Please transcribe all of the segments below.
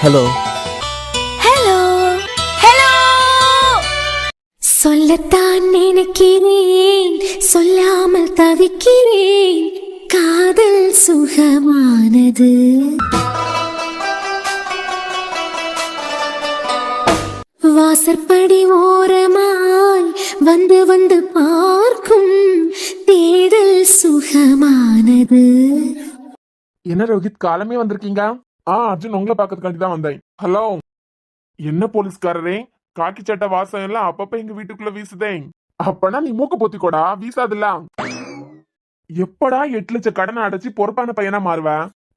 Hello hello hello. சொல்லத்தான் நினைக்கிறேன், சொல்லாமல் தவிக்கிறேன். காதல் சுகமானது. வாசற்படி ஓரமாய் வந்து வந்து பார்க்கும் தேடல் சுகமானது. என்ன ரோஹித், காலமே வந்திருக்கீங்க? அர்ஜுன் உங்களை பாக்கிறதுக்காண்டி தான் வந்தேன். ஹலோ, என்ன போலீஸ்காரரே, காக்கி சட்டை வாசம் எல்லாம் அப்பப்ப எங்க வீட்டுக்குள்ள வீசுதேன். அப்பனா நீ மூக்க பொத்திக்கோடா, வீசாதுல்ல. எப்படா 8 லட்சம் கடனை அடைச்சு பொறுப்பான பையனா மாறுவ?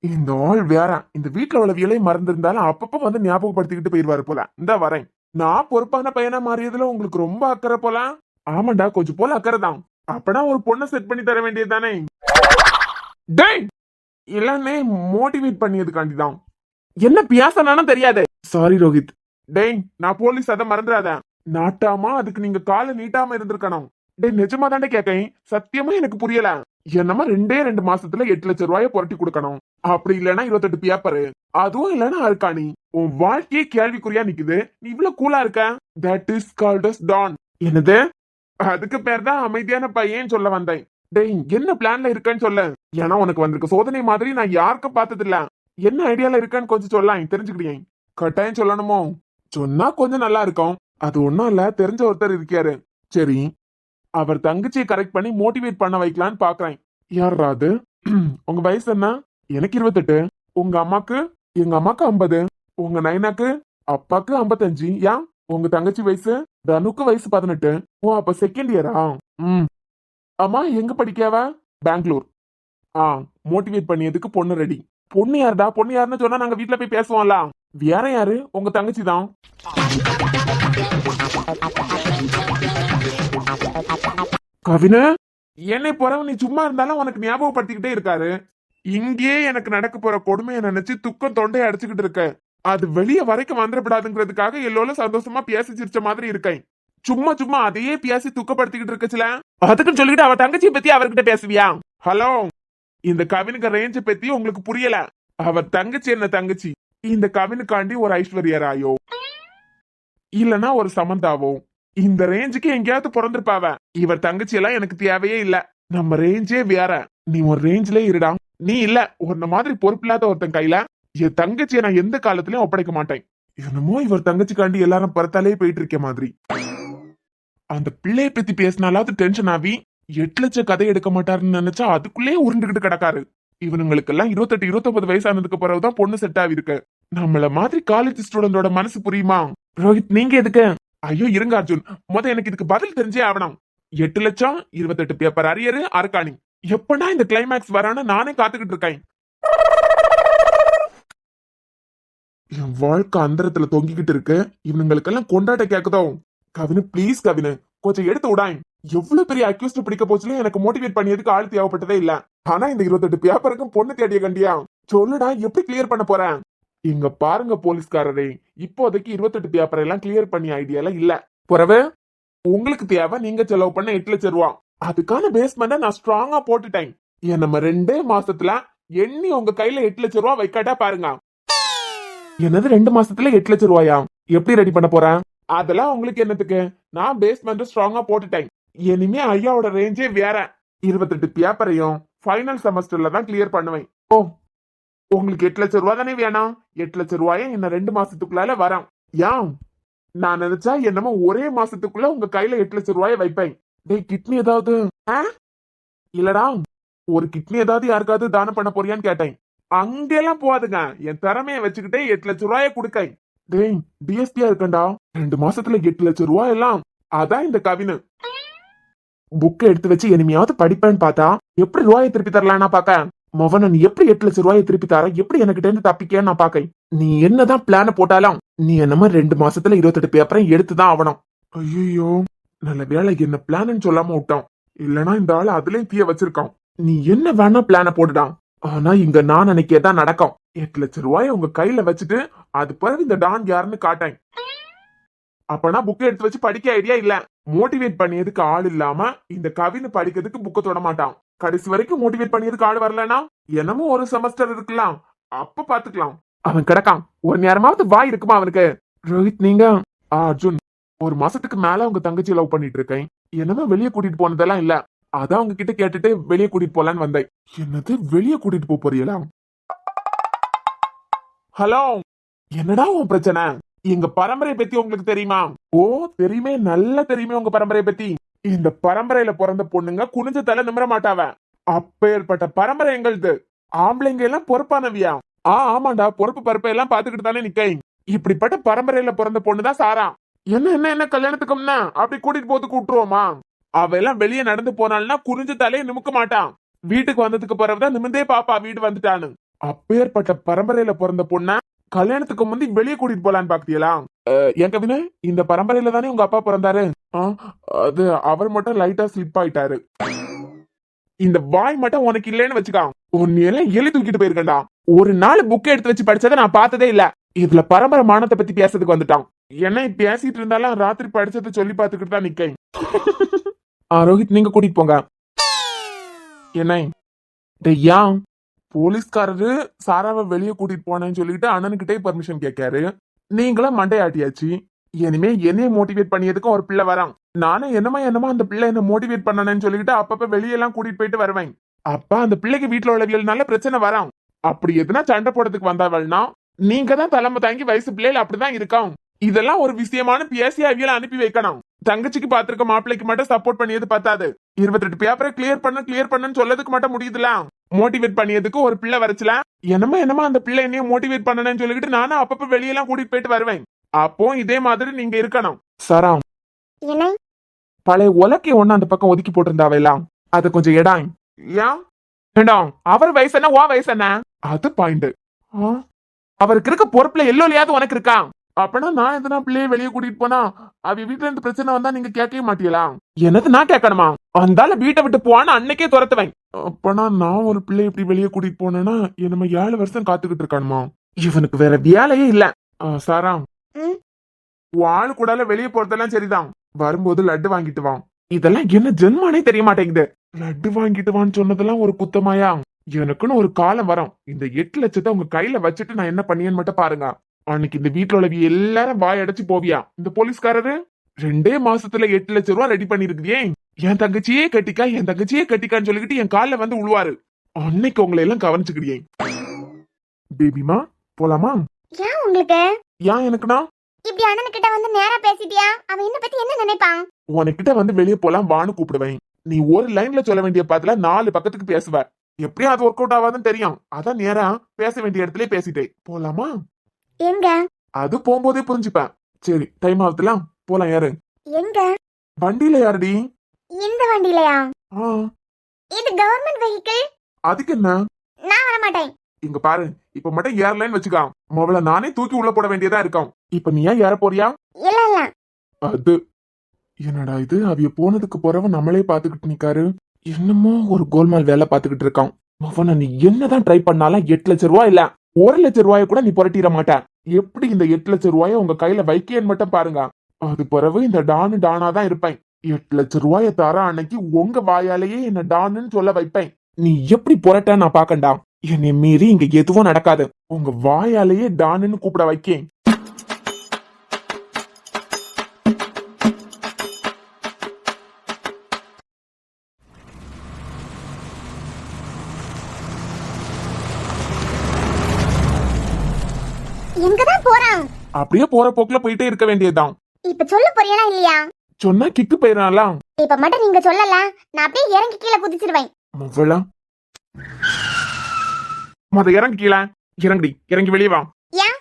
இந்த ஆள் வேற, இந்த வீட்டுல உள்ள வேலையை மறந்திருந்தாலும் அப்பப்ப வந்து ஞாபகப்படுத்திக்கிட்டு போயிருவாரு போல. இந்த வரேன். நான் பொறுப்பான பையனா மாறியதுல உங்களுக்கு ரொம்ப அக்கறை போல. ஆமாண்டா, கொஞ்சம் போல அக்கறை தான். அப்பனா ஒரு பொண்ணை செட் பண்ணி தர வேண்டியது தானே? டேய், எல்லாமே மோட்டிவேட் பண்ணியதுக்காண்டி தான். என்ன பியாசனாலும் தெரியாது. சாரி ரோஹித். டேய், நான் போலீஸ், அதை மறந்துடாத. நாட்டாமா அதுக்கு நீங்க காலை நீட்டாம இருந்திருக்கணும். டேய், நிஜமா தாண்டே கேட்கேன், சத்தியமா எனக்கு புரியல. என்னமா 2 மாசத்துல 8 லட்சம் ரூபாய புரட்டி கொடுக்கணும். அப்படி இல்லைன்னா 28 பேப்பரு, அதுவும் இல்லைன்னா அருக்காணி. உன் வாழ்க்கையே கேள்விக்குறியா நிக்குது. நீ இவ்வளவு கூலா இருக்க. That is called as don. என்னது? அதுக்கு பேர் தான் அமைதியான பையன் சொல்ல வந்தேன். டேய், என்ன பிளான்ல இருக்கன்னு சொல்ல. ஏன்னா உனக்கு வந்திருக்க சோதனை மாதிரி நான் யாருக்கும் பார்த்தது இல்ல. என்ன ஐடியால இருக்கான்னு கொஞ்சம் சொல்லலாம், தெரிஞ்சுக்கிட்டேன். கட்டாயம் சொல்லணுமோ? சொன்னா கொஞ்சம் நல்லா இருக்கும். அது ஒண்ணும் இல்ல, தெரிஞ்ச ஒருத்தர் இருக்காரு. சரி, அவர் தங்கச்சியை கரெக்ட் பண்ணி மோட்டிவேட் பண்ண வைக்கலான்னு பாக்குறேன். யாரா அது? உங்க வயசு என்ன? எனக்கு 28. உங்க அம்மாக்கு? எங்க அம்மாக்கு 50. உங்க நைனாக்கு? அப்பாக்கு 55. ஏன் உங்க தங்கச்சி வயசு? தனுக்கு வயசு 18. ஓ, அப்ப செகண்ட் இயரா? அம்மா எங்க படிக்காவ? பெங்களூர். மோட்டிவேட் பண்ணியதுக்கு பொண்ணு ரெடி. பொண்ணு யாருடா? பொண்ணு யாருன்னு சொன்னா நாங்க வீட்டுல போய் பேசுவோம்ல. வேற யாரு? உங்க தங்கச்சி தான். கவின, என்னை போறவ நீ சும்மா இருந்தாலும் உனக்கு ஞாபகப்படுத்திக்கிட்டே இருக்காரு. இங்கே எனக்கு நடக்க போற கொடுமையை நினைச்சு துக்கம் தொண்டையை அடிச்சுக்கிட்டு இருக்க. அது வெளியே வரைக்கும் வந்துடப்படாதுங்கிறதுக்காக எல்லோரும் சந்தோஷமா பேசி சிரிச்ச மாதிரி இருக்கேன். சும்மா சும்மா அதையே பேசி துக்கப்படுத்திக்கிட்டு இருக்கச்சுல. அதுக்குன்னு சொல்லிட்டு அவ தங்கச்சியை பத்தி அவர்கிட்ட பேசுவியா? ஹலோ, இந்த கவினுக்கு ரேஞ்ச பத்தி உங்களுக்கு புரியல. அவர் தங்கச்சி என்ன தங்கச்சி. இந்த கவினுக்காண்டி ஒரு ஐஸ்வர்யா ராயோ இல்லனா ஒரு சமந்தாவோ இந்த ரேஞ்சுக்கு எங்கேயாவது பிறந்திருப்பாவ. இவர் தங்கச்சி எல்லாம் எனக்கு தேவையே இல்ல. நம்ம ரேஞ்சே வேற. நீ ஒரு ரேஞ்சிலே இருடா. நீ இல்ல, உன்ன மாதிரி பொறுப்பில்லாத ஒருத்தன் கையில என் தங்கச்சியை நான் எந்த காலத்திலயும் ஒப்படைக்க மாட்டேன். என்னமோ இவர் தங்கச்சிக்காண்டி எல்லாரும் பரத்தாலே போயிட்டு இருக்க மாதிரி. அந்த பிள்ளைய பத்தி பேசினாலாவது டென்ஷன் ஆகி 8 லட்சம் கதை எடுக்க மாட்டாருன்னு நினைச்சா அதுக்குள்ளேயே உருண்டுகிட்டு கிடக்காரு. இவனுங்களுக்கு எல்லாம் 28 29 வயசானதுக்கு பிறகுதான் பொண்ணு செட் ஆகிருக்கு. நம்மள மாதிரி காலேஜ் ஸ்டூடெண்டோட மனசு புரியுமா? ரோஹித், நீங்க எதுக்கு? ஐயோ இருங்க அர்ஜுன், எனக்கு இதுக்கு பதில் தெரிஞ்சே ஆகணும். 8 லட்சம் 28 பேப்பர் அரியரு அருக்காணி. எப்படா இந்த கிளைமேக்ஸ் வரான்னு நானே காத்துக்கிட்டு இருக்கேன். என் வாழ்க்கை அந்தரத்துல தொங்கிக்கிட்டு இருக்கு. இவனுங்களுக்கெல்லாம் கொண்டாட்ட கேக்குதோ? கவினு பிளீஸ், கவினு கொஞ்சம் எடுத்து விடாய். எவ்வளவு பெரிய அக்யூஸ்ட் பிடிக்க போச்சுல எனக்கு மோட்டிவேட் பண்ணியதுக்கு ஆள் தேவைப்பட்டதே இல்ல. ஆனா இந்த 28 பேப்பருக்கும் பொண்ணு தேடிய கண்டியா? சொல்லுடா, எப்படி கிளியர் பண்ண போறேன்? இங்க பாருங்க போலீஸ்காரரே, இப்போதைக்கு 28 பேப்பர் எல்லாம் கிளியர் பண்ணி ஐடியால இல்ல. பிறகு உங்களுக்கு தேவை நீங்க செலவு பண்ண 8 லட்சம் ரூபா. அதுக்கான பேஸ்மெண்ட நான் ஸ்ட்ராங்கா போட்டுட்டேன். நம்ம 2 மாசத்துல எண்ணி உங்க கையில 8 லட்சம் ரூபா வைக்காட்டா பாருங்க. என்னது 2 மாசத்துல 8 லட்சம் ரூபாயா? எப்படி ரெடி பண்ண போறேன்? அதெல்லாம் உங்களுக்கு என்னத்துக்கு? நான் பேஸ்மெண்ட் ஸ்ட்ராங்கா போட்டுட்டேன். இனிமே ஐயாவோட ரேஞ்சே வேற. 28 பேப்பரையும் ஃபைனல் செமஸ்டர்ல தான் கிளியர் பண்ணுவேன். ஓ, உங்களுக்கு 8 லட்சம் ரூபா தானே வேணாம்? 8 லட்சம் ரூபாய என்ன 2 மாசத்துக்குள்ளால வரும். ஏன் நான் நினைச்சா என்னமோ ஒரே மாசத்துக்குள்ள உங்க கையில 8 லட்சம் ரூபாய வைப்பேன். டேய், கிட்னி ஏதாவது? இல்லடா, ஒரு கிட்னி ஏதாவது யாருக்காவது தானம் பண்ண போறியான்னு கேட்டேன். அங்கெல்லாம் போவாதுங்க. என் திறமைய வச்சுக்கிட்டே 8 லட்சம் ரூபாய கொடுக்க. டேய், டிஎஸ்பியா இருக்கண்டா. 2 மாசத்துல 8 லட்சம் ரூபாய் எல்லாம். அதான் இந்த கவினு. புக்கை எடுத்து வச்சு இனிமையாவது படிப்பேன்னு பார்த்தா எப்படி ரூபாயை திருப்பி தரலான்னா பாக்க. மொவன, நீ எப்படி 8 லட்சம் ரூபாயை திருப்பி தர? எப்படி எனக்கிட்ட இருந்து தப்பிக்கன்னு நான் பாக்க. நீ என்னதான் பிளான போட்டாலும் நீ என்னமா 2 மாசத்துல 28 பேப்பரை எடுத்துதான் ஆகணும். ஐயோ, நல்ல வேலை என்ன பிளான்னு சொல்லாம விட்டான். இல்லனா இந்த ஆளு அதுலயும் தீய வச்சிருக்கான். நீ என்ன வேணா பிளான போட்டுடான். ஆனா இங்க நான் நினைக்கதான் நடக்கும். 8 லட்சம் ரூபாய உங்க கையில வச்சுட்டு அது பிறகு இந்த டான் யாருன்னு காட்டேன். அப்பனா புக்கை எடுத்து வச்சு படிக்க ஐடியா இல்ல. மோட்டிவேட் பண்ணியதுக்கு ஆள் இல்லாம இந்த கவின்னு படிக்கிறதுக்கு புக்க தொட மாட்டான். கடைசி வரைக்கும் மோட்டிவேட் பண்ணியதுக்கு ஆள் வரலனா என்னமோ ஒரு செமஸ்டர் இருக்கலாம், அப்ப பாத்துக்கலாம். அவன் கிடக்கான். ஒரு நேரமாவது வாய் இருக்குமா அவனுக்கு? ரோஹித் நீங்க அர்ஜுன், ஒரு மாசத்துக்கு மேல உங்க தங்கச்சி லவ் பண்ணிட்டு இருக்கேன். என்னமே வெளியே கூட்டிட்டு போனதெல்லாம் இல்ல. அதான் உங்க கிட்ட கேட்டுட்டு வெளியே கூட்டிட்டு போலான்னு வந்தேன். என்னது வெளியே கூட்டிட்டு போறீங்களா? ஹலோ, என்னடா உன் பிரச்சனை? எங்க பரம்பரையை பத்தி உங்களுக்கு தெரியுமா? ஓ தெரியுமே, நல்லா தெரியுமே உங்க பரம்பரையை பத்தி. இந்த பரம்பரையில பிறந்த பொண்ணுங்க குனிஞ்ச தலை நிமிர மாட்டாவ. அப்பேற்பட்ட பரம்பரை எங்களுது. ஆம்பளைங்க எல்லாம் பொறுப்பானவியா? ஆமாண்டா, பொறுப்பு பருப்பை எல்லாம் பாத்துக்கிட்டு தானே நிக்கேன். இப்படிப்பட்ட பரம்பரையில பிறந்த பொண்ணுதான் சாரா. என்ன என்ன என்ன கல்யாணத்துக்கு முன்ன அப்படி கூட்டிட்டு போது கூட்டுருவோமா? அவ எல்லாம் வெளியே நடந்து போனாள்னா குனிஞ்ச தலையை நிமுக்க மாட்டான். வீட்டுக்கு வந்ததுக்கு பிறகுதான் நிமிந்தே பாப்பா வீடு வந்துட்டான்னு. அப்பேற்பட்ட பரம்பரையில பிறந்த பொண்ண கல்யாணத்துக்கு முந்தி வெளியே கூட்டிட்டு போலான்னு பாக்கியலா? என் கவின, இந்த பரம்பரையில தானே உங்க அப்பா பிறந்தாரு. அது அவர் மட்டும் லைட்டா ஸ்லிப் ஆயிட்டாரு. இந்த வாய் மட்டும் உனக்கு இல்லைன்னு வச்சுக்கான். எல்லாம் எலி தூக்கிட்டு போயிருக்கா. ஒரு நாள் புக் எடுத்து வச்சு படிச்சதை நான் பார்த்ததே இல்ல. இதுல பரம்பரை மானத்தை பத்தி பேசுறதுக்கு வந்துட்டான். என்ன பேசிட்டு இருந்தாலும் ராத்திரி படிச்சதை சொல்லி பார்த்துக்கிட்டு தான் நிக்கேன். ரோஹித் நீங்க கூட்டிட்டு போங்க. என்ன டேய்யா, போலீஸ்காரரு சாராவை வெளியே கூட்டிட்டு போனேன்னு சொல்லிட்டு அண்ணனுக்கிட்டே பர்மிஷன் கேட்காரு. நீங்களும் மண்டையாட்டியாச்சு. இனிமே என்னைய மோட்டிவேட் பண்ணியதுக்கும் ஒரு பிள்ளை வரான். நானும் என்னமா அந்த பிள்ளை என்ன மோட்டிவேட் பண்ணனேன்னு சொல்லிட்டு அப்பப்ப வெளியெல்லாம் கூட்டிட்டு போயிட்டு வருவேன். அப்ப அந்த பிள்ளைக்கு வீட்டுல உள்ளவியல்னால பிரச்சனை வரான். அப்படி எதுனா சண்டை போடுறதுக்கு வந்தாவள்னா நீங்க தான் தலைமை தாங்கி வயசு பிள்ளைகள் அப்படிதான் இருக்கான். இதெல்லாம் ஒரு விஷயமான பேசி அவியல அனுப்பி வைக்கணும். தங்கச்சிக்கு பாத்திருக்க மாப்பிள்ளைக்கு மட்டும் சப்போர்ட் பண்ணியது பத்தாது. 28 பேப்பரை கிளியர் பண்ணுன்னு சொல்லதுக்கு மட்டும் முடியுதுல. மோட்டிவேட் பண்ணியதுக்கு ஒரு பிள்ளை வரச்சுல. என்னமா அந்த பிள்ளை என்னையும் மோட்டிவேட் பண்ணணும்னு சொல்லிட்டு நானும் அப்பப்ப வெளியெல்லாம் கூட்டிட்டு போயிட்டு வருவேன். அப்போ இதே மாதிரி நீங்க இருக்கணும். சரா, பழைய உலக்கை ஒண்ணு அந்த பக்கம் ஒதுக்கி போட்டிருந்தாவெல்லாம் அது கொஞ்சம் இடம். ஏன் வேண்டாம்? அவர் வயசு என்ன, உன் வயசு என்ன? அது பாயிண்ட். அவருக்கு இருக்க பொறுப்புல எல்லோலையாவது உனக்கு இருக்கா? அப்பனா நான் எதனா பிள்ளைய வெளியே கூட்டிட்டு போனா அவ வீட்டுல இருந்து பிரச்சனை வந்தா நீங்க கேட்கவே மாட்டீங்களா? என்னது நான் கேட்கணுமா? அந்தால வீட்டை விட்டு போவான்னு அன்னைக்கே துரத்துவேன். அப்பனா நான் ஒரு பிள்ளை இப்படி வெளியே கூட்டிட்டு போனேன்னா என்ன 7 வருஷம் காத்துக்கிட்டு இருக்கானுமா? இவனுக்கு வேற வேலையே இல்ல. சாரா, ஆளு கூடால வெளியே போறதெல்லாம் சரிதான். வரும்போது லட்டு வாங்கிட்டு வான். இதெல்லாம் என்ன ஜென்மானே தெரிய மாட்டேங்குது. லட்டு வாங்கிட்டு வான்னு சொன்னதெல்லாம் ஒரு குத்தமாயா? எனக்குன்னு ஒரு காலம் வரும். இந்த 8 லட்சத்தை உங்க கையில வச்சுட்டு நான் என்ன பண்ணியேன்னு மட்டும் பாருங்க. அன்னைக்கு இந்த வீட்டுல உள்ளவி எல்லாரும் வாய் அடைச்சு போவியா? இந்த போலீஸ்காரரு 2 மாசத்துல 8 லட்சம் ரூபாய் ரெடி பண்ணிருக்கியே. என் தங்கச்சியே கட்டிக்கான்னு சொல்லிக்கிட்டு என் காலில் வந்து உழுவாரு. அன்னைக்கு உங்களை எல்லாம் கவனிச்சுக்கிறியே. பேபிமா போலாமா? ஏன் உங்களுக்கு? ஏன் எனக்குனா? இப்படி அண்ணன் கிட்ட வந்து நேரா பேசிட்டியா? அவன் என்ன பத்தி என்ன நினைப்பான்? உனக்கிட்ட வந்து வெளியே போலாம் வான்னு கூப்பிடுவேன். நீ ஒரு லைன்ல சொல்ல வேண்டிய பாத்துல 4 பக்கத்துக்கு பேசுவ. எப்படியும் அது ஒர்க் அவுட் ஆகாதுன்னு தெரியும். அதான் நேரா பேச வேண்டிய இடத்துல பேசிட்டேன். போலாமா? எங்க? அது போகும்போதே புரிஞ்சுப்பேன். சரி, டைம் ஆகுதுலாம், போலாம். யாரு? எங்க? வண்டியில யாருடி? இந்த வண்டியிலயா? இது கவர்மெண்ட் வெஹிக்கிள். அதுக்கு என்ன? நான் வர மாட்டேன். இங்க பாரு, இப்ப மட்டும் ஏர்லைன் வச்சுக்கா. மொபைல நானே தூக்கி உள்ள போட வேண்டியதா இருக்கும். இப்ப நீ ஏன் ஏற போறியா? இல்ல இல்ல. அது என்னடா இது, அவிய போனதுக்கு போறவ நம்மளே பாத்துக்கிட்டு நிக்காரு. என்னமோ ஒரு கோல்மால் வேலை பாத்துக்கிட்டு இருக்கான். அவனை நீ என்னதான் ட்ரை பண்ணாலும் 8 லட்சம் ரூபாய் இல்ல 1 லட்சம் ரூபாய கூட நீ புரட்டிட மாட்டேன். எப்படி இந்த 8 லட்சம் ரூபாய உங்க கையில வைக்கேன்னு மட்டும் பாருங்க. அது பிறகு இந்த டானாதான் இருப்பேன். 8 லட்சம் ரூபாய தர அன்னைக்கு உங்க வாயாலேயே என்ன டான்னு சொல்ல வைப்பேன். நீ எப்படி புரட்ட நான் பாக்கண்டா. என்னை மீறி இங்க எதுவும் நடக்காது. உங்க வாயாலேயே டான்னு கூப்பிட வைக்கேன். எங்கதான் போறான்? அப்படியே போற போக்குல போயிட்டே இருக்க வேண்டியதுதான். இப்ப சொல்ல போறியா இல்லையா? சொன்னா கிக்கு போயிடலாம். இப்ப மட்டும் நீங்க சொல்லல, நான் அப்படியே இறங்கி கீழே குதிச்சிருவேன். இறங்கி கீழே இறங்கி வெளியே வா. ஏன்?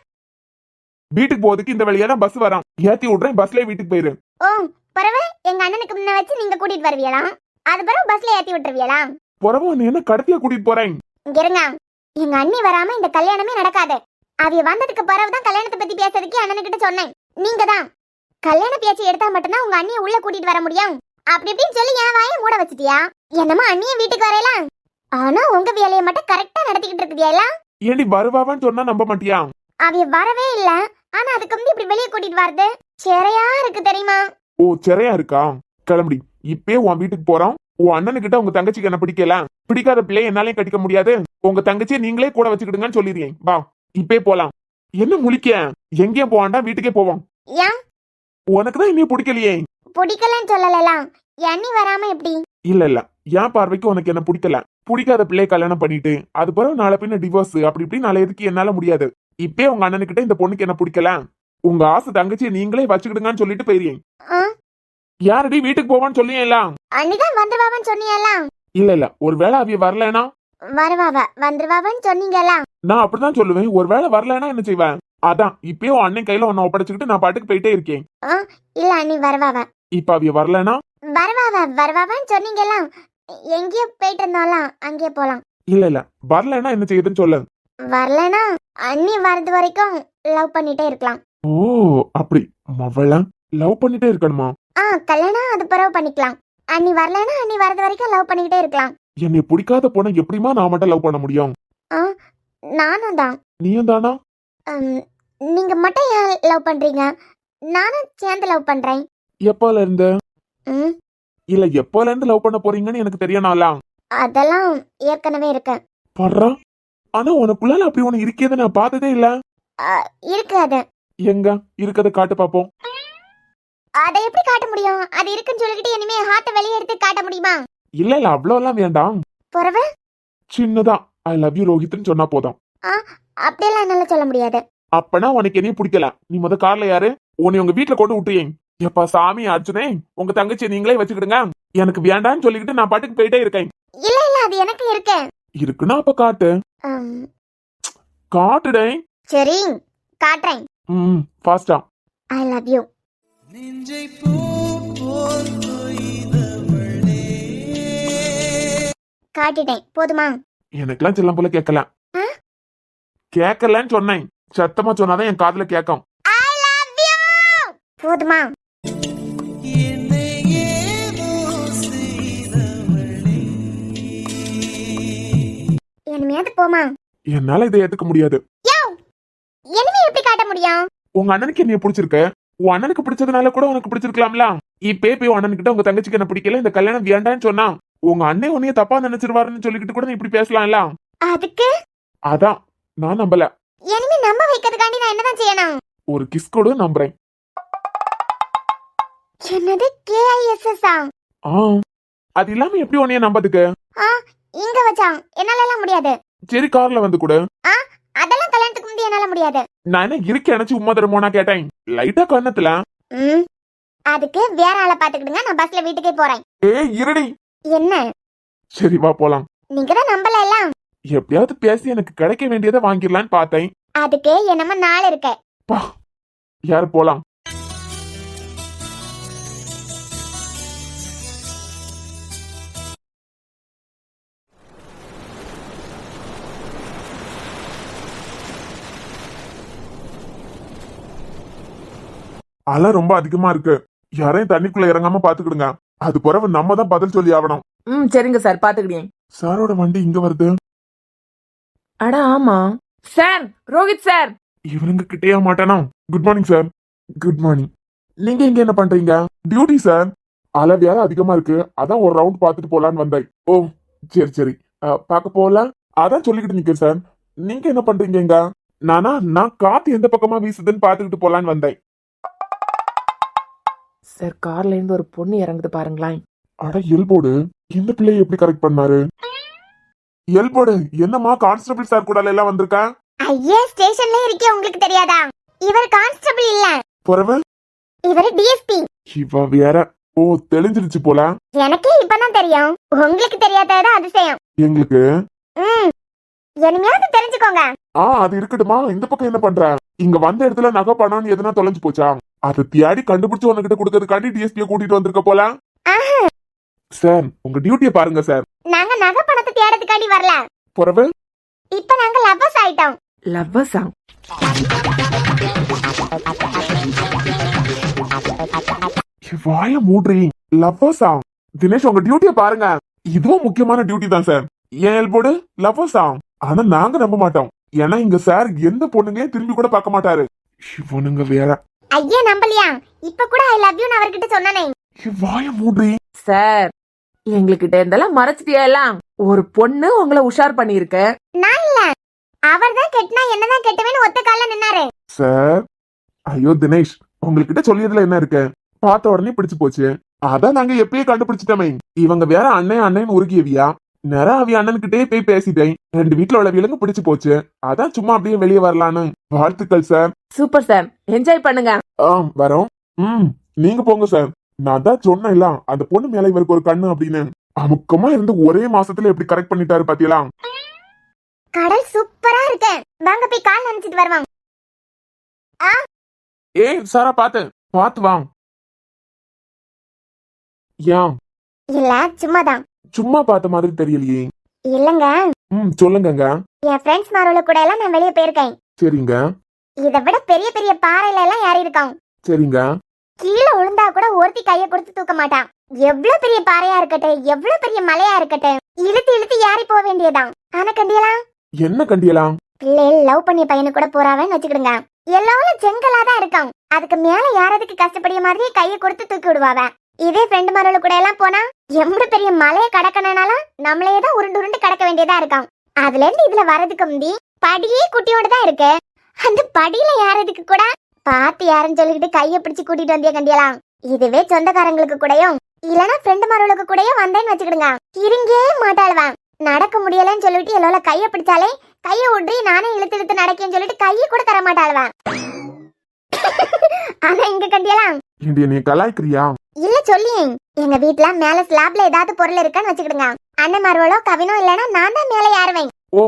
வீட்டுக்கு போறதுக்கு இந்த வழியா தான் பஸ் வரான். ஏத்தி விடுறேன், பஸ்லயே வீட்டுக்கு போயிரு. ஓ பரவ, எங்க அண்ணனுக்கு முன்ன வச்சு நீங்க கூட்டிட்டு வருவீங்களா? அது பிறகு பஸ்ல ஏத்தி விட்டுருவீங்களா? பரவ, நீ என்ன கடத்தியா கூட்டிட்டு போறேன்? இங்க இருங்க, எங்க அண்ணி வராம இந்த கல்யாணமே நடக்காது. அவிய வந்ததுக்கு பிறகுதான் கல்யாணத்தை பத்தி பேசுறதுக்கு அண்ணனுக்கிட்ட சொன்னேன். நீங்க தான் கல்யாண பேச்சு எடுத்தா மட்டும்தான் உங்க அண்ணியை உள்ள கூட்டிட்டு வர முடியும். அப்படி இப்படின்னு சொல்லி என் வாயை மூட வச்சிட்டியா? என்னமா அண்ணிய வீட்டுக்கு வரையலாம், ஆனா உங்க வேலையை மட்டும் கரெக்டா நடத்திக்கிட்டு இருக்குதியா? ஏண்டி வருவான்னு சொன்னா நம்ப மாட்டியா? அவிய வரவே இல்ல, ஆனா அதுக்கு வந்து இப்படி வெளியே கூட்டிட்டு வரது சிறையா இருக்கு தெரியுமா? ஓ சிறையா இருக்கா? கிளம்பி இப்பே உன் வீட்டுக்கு போறோம். உன் அண்ணனுக்கிட்ட உங்க தங்கச்சிக்கு என்ன பிடிக்கல, பிடிக்காத பிள்ளைய என்னாலே கட்டிக்க முடியாது. உங்க தங்கச்சியை நீங்களே கூட வச்சுக்கிடுங்கன்னு சொல்லிடுறேன். வா. இப்பே போலாம். என்ன முழிக்க? எங்கேயும் போவாண்டா, வீட்டுக்கே போவோம். ஏன் உனக்கு தான் இன்னும் பிடிக்கலையே. பிடிக்கலன்னு சொல்லலாம், அண்ணி வராம எப்படி? இல்ல என் பார்வைக்கு உனக்கு என்ன பிடிக்கல. பிடிக்காத பிள்ளைய கல்யாணம் பண்ணிட்டு அது பிறகு நாளை பின்ன டிவோர்ஸ் அப்படி இப்படி நாளை எதுக்கு என்னால முடியாது. இப்பே உங்க அண்ணனுக்கிட்ட இந்த பொண்ணுக்கு என்ன பிடிக்கல, உங்க ஆசை தங்கச்சியை நீங்களே வச்சுக்கிடுங்கன்னு சொல்லிட்டு போயிருக்கீங்க. ஆ, யாரடி வீட்டுக்கு போவான்னு சொல்லியேல. அன்னிதான் வந்துருவாவன்னு சொன்னீங்கலாம். இல்ல ஒருவேளை அவிய வரலனா வந்துருவாவன்னு சொன்னீங்களா? நான் அப்படிதான் சொல்லுவேன். ஒருவேளை வரலனா என்ன செய்வேன்? அதான் இப்பயே உன் அண்ணன் கையில உன்னை ஒப்படைச்சுக்கிட்டு நான் பாட்டுக்கு போயிட்டே இருக்கேன். இல்ல அண்ணி வருவாவ. இப்ப அவிய வரலனா வருவாவன்னு சொன்னீங்கலாம். எங்கேயோ போயிட்டு இருந்தோம்லாம், அங்கேயே போலாம். இல்ல வரலனா என்ன செய்யுதுன்னு சொல்லு. வரலனா அண்ணி வரது வரைக்கும் லவ் பண்ணிட்டே இருக்கலாம். ஓ அப்படி மவள லவ் பண்ணிட்டே இருக்கணுமா? கல்யாணம் அது பிறகு பண்ணிக்கலாம். அண்ணி வரலனா அண்ணி வரது வரைக்கும் லவ் பண்ணிக்கிட்டே இருக்கலாம். என்னை பிடிக்காத பொண்ணை எப்படிமா நான் மட்டும் லவ் பண்ண முடியும்? நானும் தான். நீயும் தானா? நீங்க மட்டும் ஏன் லவ் பண்றீங்க? நானும் சேர்ந்து லவ் பண்றேன். எப்போல இருந்து? ம், இல்ல எப்போல இருந்து லவ் பண்ண போறீங்கன்னு எனக்கு தெரியணும்ல. அதெல்லாம் ஏற்கனவே இருக்கு. படுறா. ஆனா உனக்குள்ளால அப்படி ஒண்ணு இருக்கேன்னு நான் பார்த்ததே இல்ல. இருக்கு அது. எங்க இருக்கத காட்டு பாப்போம். அதை எப்படி காட்ட முடியும்? அது இருக்குன்னு சொல்லிக்கிட்டு இனிமே ஹார்ட்டை வெளியே எடுத்து காட்ட முடியுமா? இல்ல அவ்வளவு எல்லாம் வேண்டாம். புறவு சின்னதா ஐ லவ் யூ ரோஹித்னு சொன்னா போதும். அப்படியெல்லாம் என்னால சொல்ல முடியாது. அப்பனா உனக்கு என்னையும் பிடிக்கல. நீ முத கார்ல யாரு? உன்னை உங்க வீட்டுல கொண்டு விட்டுறீங்க. எப்பா சாமி அர்ஜுனே, உங்க தங்கச்சியை நீங்களே வச்சுக்கிடுங்க. எனக்கு வேண்டான்னு சொல்லிக்கிட்டு நான் பாட்டுக்கு போயிட்டே இருக்கேன். இல்ல அது எனக்கு இருக்கு. இருக்குன்னா அப்ப காட்டு. காட்டுடே. சரி காட்டுறேன். ஃபாஸ்டா. I love you. காட்டிட்டேன், போதுமா? எனக்கெல்லாம் செல்லம் போல கேட்கலாம். கேட்கலன்னு சொன்னேன். சத்தமா சொன்னாதான் என் காதுல கேட்கும். I love you. போதுமா? இனிமையாவது போமா? என்னால இதை ஏத்துக்க முடியாது. இனிமே எப்படி காட்ட முடியும்? உங்க அண்ணனுக்கு என்னைய பிடிச்சிருக்கு. உன் அண்ணனுக்கு பிடிச்சதுனால கூட உனக்கு பிடிச்சிருக்கலாம்ல. இப்பே போய் உன் அண்ணன் கிட்ட உங்க தங்கச்சிக்கு என்ன பிடிக்கல, இந்த கல்யாணம் வேண்டான்னு சொன்னா உங்க அண்ணன் உன்னைய தப்பா நினைச்சிருவாருன்னு சொல்லிக்கிட்டு கூட நீ இப்படி பேசலாம்ல. அதுக்கு அதான் நான் நம்பல. இனிமே நம்ப வைக்கிறதுக்காண்டி நான் என்னதான் செய்யணும்? ஒரு கிஸ் கூட நம்புறேன். என்னது KISS? அது இல்லாம எப்படி உன்னைய நம்பதுக்கு? இங்க வச்சான், என்னால எல்லாம் முடியாது. சரி கார்ல வந்து கூட. அதெல்லாம் கல்யாணத்துக்கு முந்தைய என்னால முடியாது. நான் என்ன இருக்கு நினைச்சு உமா தருமோனா கேட்டேன். லைட்டா கண்ணத்துல. அதுக்கு வேற ஆளை பாத்துக்கிடுங்க, நான் பஸ்ல வீட்டுக்கே போறேன். இருடி. என்ன? சரி வா போலாம். நீங்க தான் நம்பல எல்லாம். எப்படியாவது பேசி எனக்கு கிடைக்க வேண்டியதை வாங்கிடலான்னு பார்த்தேன். அதுக்கு என்னமோ நாள் இருக்க. யாரு போலாம்? அலை ரொம்ப அதிகமா இருக்கு. யாரையும் தண்ணிக்குள்ள இறங்காம பாத்துக்கிடுங்க. அது பிறகு நம்ம தான் பதில் சொல்லி ஆகணும். சரிங்க சார், பாத்துக்கிட்டேன். சாரோட வண்டி இங்க வருது. அட ஆமா சார், ரோஹித் சார். இவனுங்க கிட்டேயா மாட்டானா? Good morning sir. Good morning. நீங்க இங்க என்ன பண்றீங்க? Duty sir. அலை வேற அதிகமா இருக்கு, அதான் ஒரு ரவுண்ட் பாத்துட்டு போலான்னு வந்தேன். ஓ சரி பாக்க போல. அதான் சொல்லிக்கிட்டு நிக்க சார். நீங்க என்ன பண்றீங்க இங்க? நான் காத்து எந்த பக்கமா வீசுதுன்னு பாத்துக்கிட்டு போலான்னு வந்தேன். சார், கார்ல இருந்து ஒரு பொண்ணு இறங்குது பாருங்களேன். அட எல்போடு, இந்த பிள்ளையை எப்படி கரெக்ட் பண்ணாரு? எல்போடு என்னமா கான்ஸ்டபிள் சார் கூட எல்லாம் வந்திருக்கா? ஐயா, ஸ்டேஷன்ல இருக்கே, உங்களுக்கு தெரியாதா? இவர் கான்ஸ்டபிள் இல்ல, புறவு இவர் டிஎஸ்பி. இவ வேற. ஓ தெளிஞ்சிருச்சு போல. எனக்கு இப்பதான் தெரியும், உங்களுக்கு தெரியாதது அதிசயம். எங்களுக்கு இனிமையாவது தெரிஞ்சுக்கோங்க. அது இருக்கட்டுமா. இந்த பக்கம் என்ன பண்ற? இங்க வந்த இடத்துல நகை பணம் எதுனா தொலைஞ்சு போச்சா? அதை தேடி கண்டுபிடிச்சு உனக்கிட்ட கொடுக்கறதுக்காண்டி டிஎஸ்பியை கூட்டிட்டு வந்திருக்க போல. சார் உங்க டியூட்டியை பாருங்க சார். நாங்க நகை பணத்தை தேடதுக்காண்டி வரல. புறவு இப்ப நாங்க லவ்வர்ஸ் ஆயிட்டோம். லவ்வர்ஸா? வாய மூடுறீ. லவ்வர்ஸா? தினேஷ் உங்க டியூட்டியை பாருங்க. இதுவும் முக்கியமான டியூட்டி தான் சார். ஏன் எல்போடு லவ்வர்ஸா? ஆனா நாங்க நம்ப மாட்டோம். ஏன்னா இங்க சார் எந்த பொண்ணுங்களையும் திரும்பி கூட பார்க்க மாட்டாரு. இவனுங்க வேற. ஐயா நம்பலையா? இப்ப கூட ஐ லவ் யூ அவர்கிட்ட சொன்னானே. வாய மூடுறீ. சார், எங்ககிட்ட இருந்தெல்லாம் மறைச்சிட்டியா எல்லாம்? ஒரு பொண்ணு உங்களை உஷார் பண்ணிருக்க. நான் இல்ல, அவர்தான் கெட்டினா என்னதான் கெட்டவே சார், ஐயோ தினேஷ், உங்ககிட்ட சொல்லியதுல என்ன இருக்கு? பார்த்த உடனே பிடிச்சு போச்சு. அதான் நாங்க எப்பயே கண்டுபிடிச்சிட்டோமே. இவங்க வேற அண்ணன் அண்ணன் உருகியவியா. நேரா அவி அண்ணன்கிட்டே போய் பேசிட்டேன். 2 வீட்டுல உள்ள விலங்கு பிடிச்சு போச்சு. அதான் சும்மா அப்படியே வெளியே வரலான்னு. வாழ்த்துக்கள் சார். சூப்பர் சார், என்ஜாய் பண்ணுங்க. வரோம். நீங்க போங்க சார். நான் தான் சொன்னேன்ல, அந்த பொண்ணு மேல இவருக்கு ஒரு கண்ணு அப்படின்னு. அமுக்கமா இருந்து ஒரே மாசத்துல எப்படி கரெக்ட் பண்ணிட்டாரு பாத்தீங்களா? கடல் சூப்பரா இருக்கு. வாங்க போய் கால் நினைச்சிட்டு வருவாங்க. ஏய் சாரா, பாத்து வா. ஏன் இல்ல சும்மாதான். சும்மா பார்த்த மாதிரி தெரியலையே. இல்லங்க, சொல்லுங்கங்க. என் ஃப்ரெண்ட்ஸ் மாரோல கூட எல்லாம் நான் வெளியே போயிருக்கேன். சரிங்க. இதை விட பெரிய பெரிய பாறையில எல்லாம் ஏறி இருக்கான். சரிங்க. கீழே விழுந்தா கூட ஒருத்தி கைய கொடுத்து தூக்க மாட்டான். எவ்வளவு பெரிய பாறையா இருக்கட்டும், எவ்வளவு பெரிய மலையா இருக்கட்டும், இழுத்து இழுத்து ஏறி போக வேண்டியதான். ஆனா கண்டியலாம் என்ன கண்டியலாம்? பிள்ளைகள் லவ் பண்ணிய பையனு கூட போறாவன்னு வச்சுக்கிடுங்க. எல்லாரும் செங்கலாதான் இருக்கான். அதுக்கு மேல யாரதுக்கு கஷ்டப்படிய மாதிரியே கையை கொடுத்து தூக்கி விடுவாவ. இதே ஃப்ரெண்டு மரல கூட எல்லாம் போனா எவ்வளவு பெரிய மலையை கடக்கணும்னாலும் நம்மளேதான் உருண்டு உருண்டு கடக்க வேண்டியதா இருக்கான். அதுல இருந்து இதுல வர்றதுக்கு முந்தி படியே குட்டியோட தான் இருக்கு. அந்த படியில யாரதுக்கு கூட பாத்து யாருன்னு சொல்லிக்கிட்டு கைய பிடிச்சு கூட்டிட்டு வந்திய கண்டியலாம். இதுவே சொந்தக்காரங்களுக்கு கூடயும் இல்லனா ஃப்ரெண்டு மரலுக்கு கூடயும் வந்தேன்னு வச்சுக்கிடுங்க, இருங்கே மாட்டாளுவான். நடக்க முடியலன்னு சொல்லிட்டு எல்லோல கைய பிடிச்சாலே கைய விட்றி நானே இழுத்து இழுத்து நடக்கேன்னு சொல்லிட்டு கையை கூட தர மாட்டாளுவான். ஆனா இங்க கண்டியலாம் நீ கலாய்க்கிறியா? இல்ல சொல்லியேன். எங்க வீட்டுல மேல ஸ்லாப்ல ஏதாவது பொருள் இருக்கான்னு வச்சுக்கிடுங்க, அண்ணன் மார்வலோ கவினோ இல்லனா நான் தான் மேல ஏறுவேன். ஓ,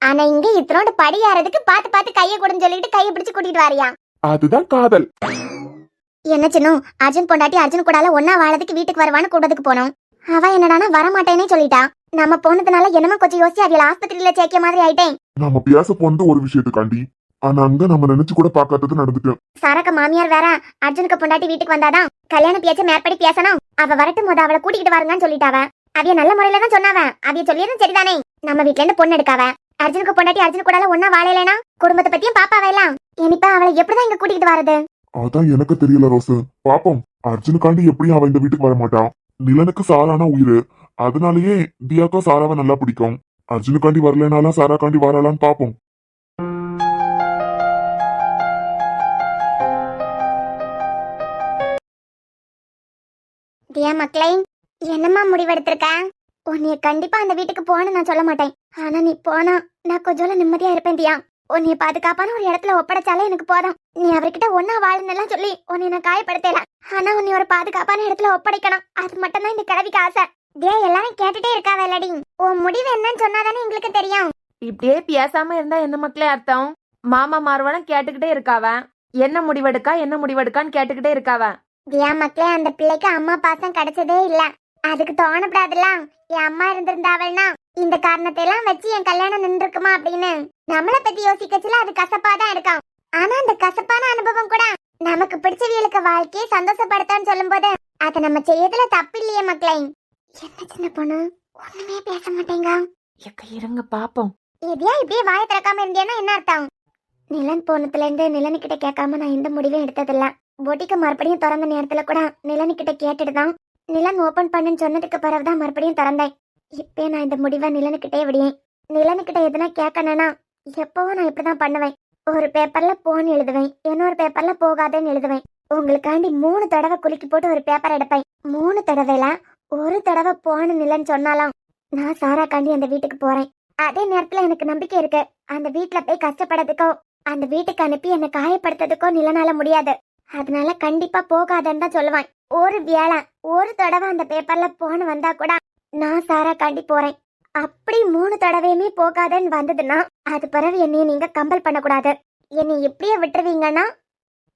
ஆனா இங்க இத்தனோட படி ஏறதுக்கு பாத்து பாத்து கைய கொடுன்னு சொல்லிட்டு கைய பிடிச்சு கூட்டிட்டு வாரியா. அதுதான் காதல். என்ன சின்னும், அர்ஜுன் பொண்டாட்டி அர்ஜுன் கூடால ஒன்னா வாழறதுக்கு வீட்டுக்கு வருவான்னு கூட்டத்துக்கு போனோம். அவ என்னடானா வரமாட்டேனே சொல்லிட்டா. நம்ம போனதுனால என்னமோ கொஞ்சம் யோசிச்சு அவியல ஆஸ்பத்திரியில சேர்க்க மாதிரி ஆயிட்டேன். நம்ம பேச போனது ஒரு விஷயத்துக்காண்டி, ஆனா அங்க நம்ம நினைச்சு கூட பாக்காதது நடந்துட்டு. சரக்க மாமியார் வேற அர்ஜுனுக்கு பொண்டாட்டி வீட்டுக்கு வந்தாதான் கல்யாண பேச்ச மேற்படி பேசணும். அவ வரட்டும் போது அவளை கூட்டிக்கிட்டு வாருங்கன்னு சொல்லிட்டாவ. அவிய நல்ல முறையில தான் சொன்னாவ. அவிய சொல்லியதும் சரிதானே. நம்ம வீட்ல இருந்து பொண்ணு எடுக்காவ. அர்ஜுனுக்கு பொண்டாட்டி அர்ஜுன் கூடால ஒன்னா வாழலைனா குடும்பத்தை பத்தியும் பாப்பாவ எல்லாம். இனிப்பா அவளை எப்படிதான் இங்க கூட்டிக்கிட்டு வரது? அதான் எனக்கு தெரியல ரோசு. பாப்போம். அர்ஜுனுக்காண்டி எப்படியும் அவ இந்த வீட்டுக்கு வர மாட்டான். நிலனுக்கு சாரானா உயிர். அதனாலயே தியாக்கா சாராவை நல்லா பிடிக்கும். அர்ஜுனுக்காண்டி வரலனாலும் சாராக்காண்டி வரலான்னு பாப்போம். தியா மக்களே, என்னம்மா முடிவெடுத்திருக்க? உன்னைய கண்டிப்பா அந்த வீட்டுக்கு போன நான் சொல்ல மாட்டேன். ஆனா நீ போனா நான் கொஞ்சம் நிம்மதியா இருப்பேன் தியா. உன்னைய பாதுகாப்பான ஒரு இடத்துல ஒப்படைச்சாலே எனக்கு போதும். நீ அவர்கிட்ட ஒன்னா வாழணும்லாம் சொல்லி உன்னை நான் காயப்படுத்தல. ஆனா உன்னை ஒரு பாதுகாப்பான இடத்துல ஒப்படைக்கணும். அது மட்டும் தான் இந்த கிழவிக்கு ஆசை. தியா எல்லாரும் கேட்டுட்டே இருக்காவ இல்லடி. உன் முடிவு என்னன்னு சொன்னாதானே எங்களுக்கு தெரியும். இப்படியே பேசாம இருந்தா என்ன மக்களே அர்த்தம்? மாமா மாறுவனும் கேட்டுக்கிட்டே இருக்காவ. என்ன முடிவெடுக்கான்னு கேட்டுக்கிட்டே இருக்காவ. தியா மக்களே, அந்த பிள்ளைக்கு அம்மா பாசம் கிடைச்சதே இல்ல. அதுக்கு தோணப்படாதுல. என் அம்மா இருந்திருந்தாவல்னா இந்த காரணத்தை எல்லாம் வச்சு என் கல்யாணம் நின்றுக்குமா அப்படின்னு நம்மளை பத்தி யோசிக்கச்சுல அது கசப்பாதான் இருக்கும். ஆனா அந்த கசப்பான அனுபவம் கூட நமக்கு பிடிச்சவியலுக்கு வாழ்க்கையை சந்தோஷப்படுத்தான்னு சொல்லும் போது அதை நம்ம செய்யறதுல தப்பு இல்லையே மக்களே. என்ன சின்ன பொண்ணு ஒண்ணுமே பேச மாட்டேங்க. இருங்க பாப்போம். எதையா இப்படியே வாயை திறக்காம இருந்தேன்னா என்ன அர்த்தம்? நிலன் போனதுல இருந்து நிலனுக்கிட்ட கேட்காம நான் எந்த முடிவும் எடுத்ததில்ல. பொட்டிக்கு மறுபடியும் திறந்த நேரத்துல கூட நிலனுக்கிட்ட கேட்டுட்டுதான் நிலன் ஓபன் பண்ணுன்னு சொன்னதுக்கு பிறகுதான் மறுபடியும் திறந்தேன். இப்பே நான் இந்த முடிவை நிலனுக்கிட்டே விடியேன். நிலனுக்கிட்ட எதுனா கேட்கணும்னா எப்பவும் நான் இப்படிதான் பண்ணுவேன். ஒரு பேப்பர்ல போன்னு எழுதுவேன், இன்னொரு பேப்பர்ல போகாதேன்னு எழுதுவேன். உங்களுக்காண்டி 3 தடவை குலுக்கி போட்டு ஒரு பேப்பர் எடுப்பேன். 3 தடவைல ஒரு தடவை போன்னு நிலன்னு சொன்னாலும் நான் சாராக்காண்டி அந்த வீட்டுக்கு போறேன். அதே நேரத்துல எனக்கு நம்பிக்கை இருக்கு, அந்த வீட்டுல போய் கஷ்டப்படுறதுக்கோ அந்த வீட்டுக்கு அனுப்பி என்னை காயப்படுத்துறதுக்கோ நிலனால முடியாது. அதனால கண்டிப்பா போகாதன்னு தான் சொல்லுவேன். ஒரு வேளை ஒரு தடவை அந்த பேப்பர்ல போன்னு வந்தா கூட நான் சாராக்காண்டி போறேன். அப்படி 3 தடவையுமே போகாதன்னு வந்ததுன்னா அது பிறகு என்னைய நீங்க கம்பல் பண்ணக்கூடாது. என்னை இப்படியே விட்டுருவீங்கன்னா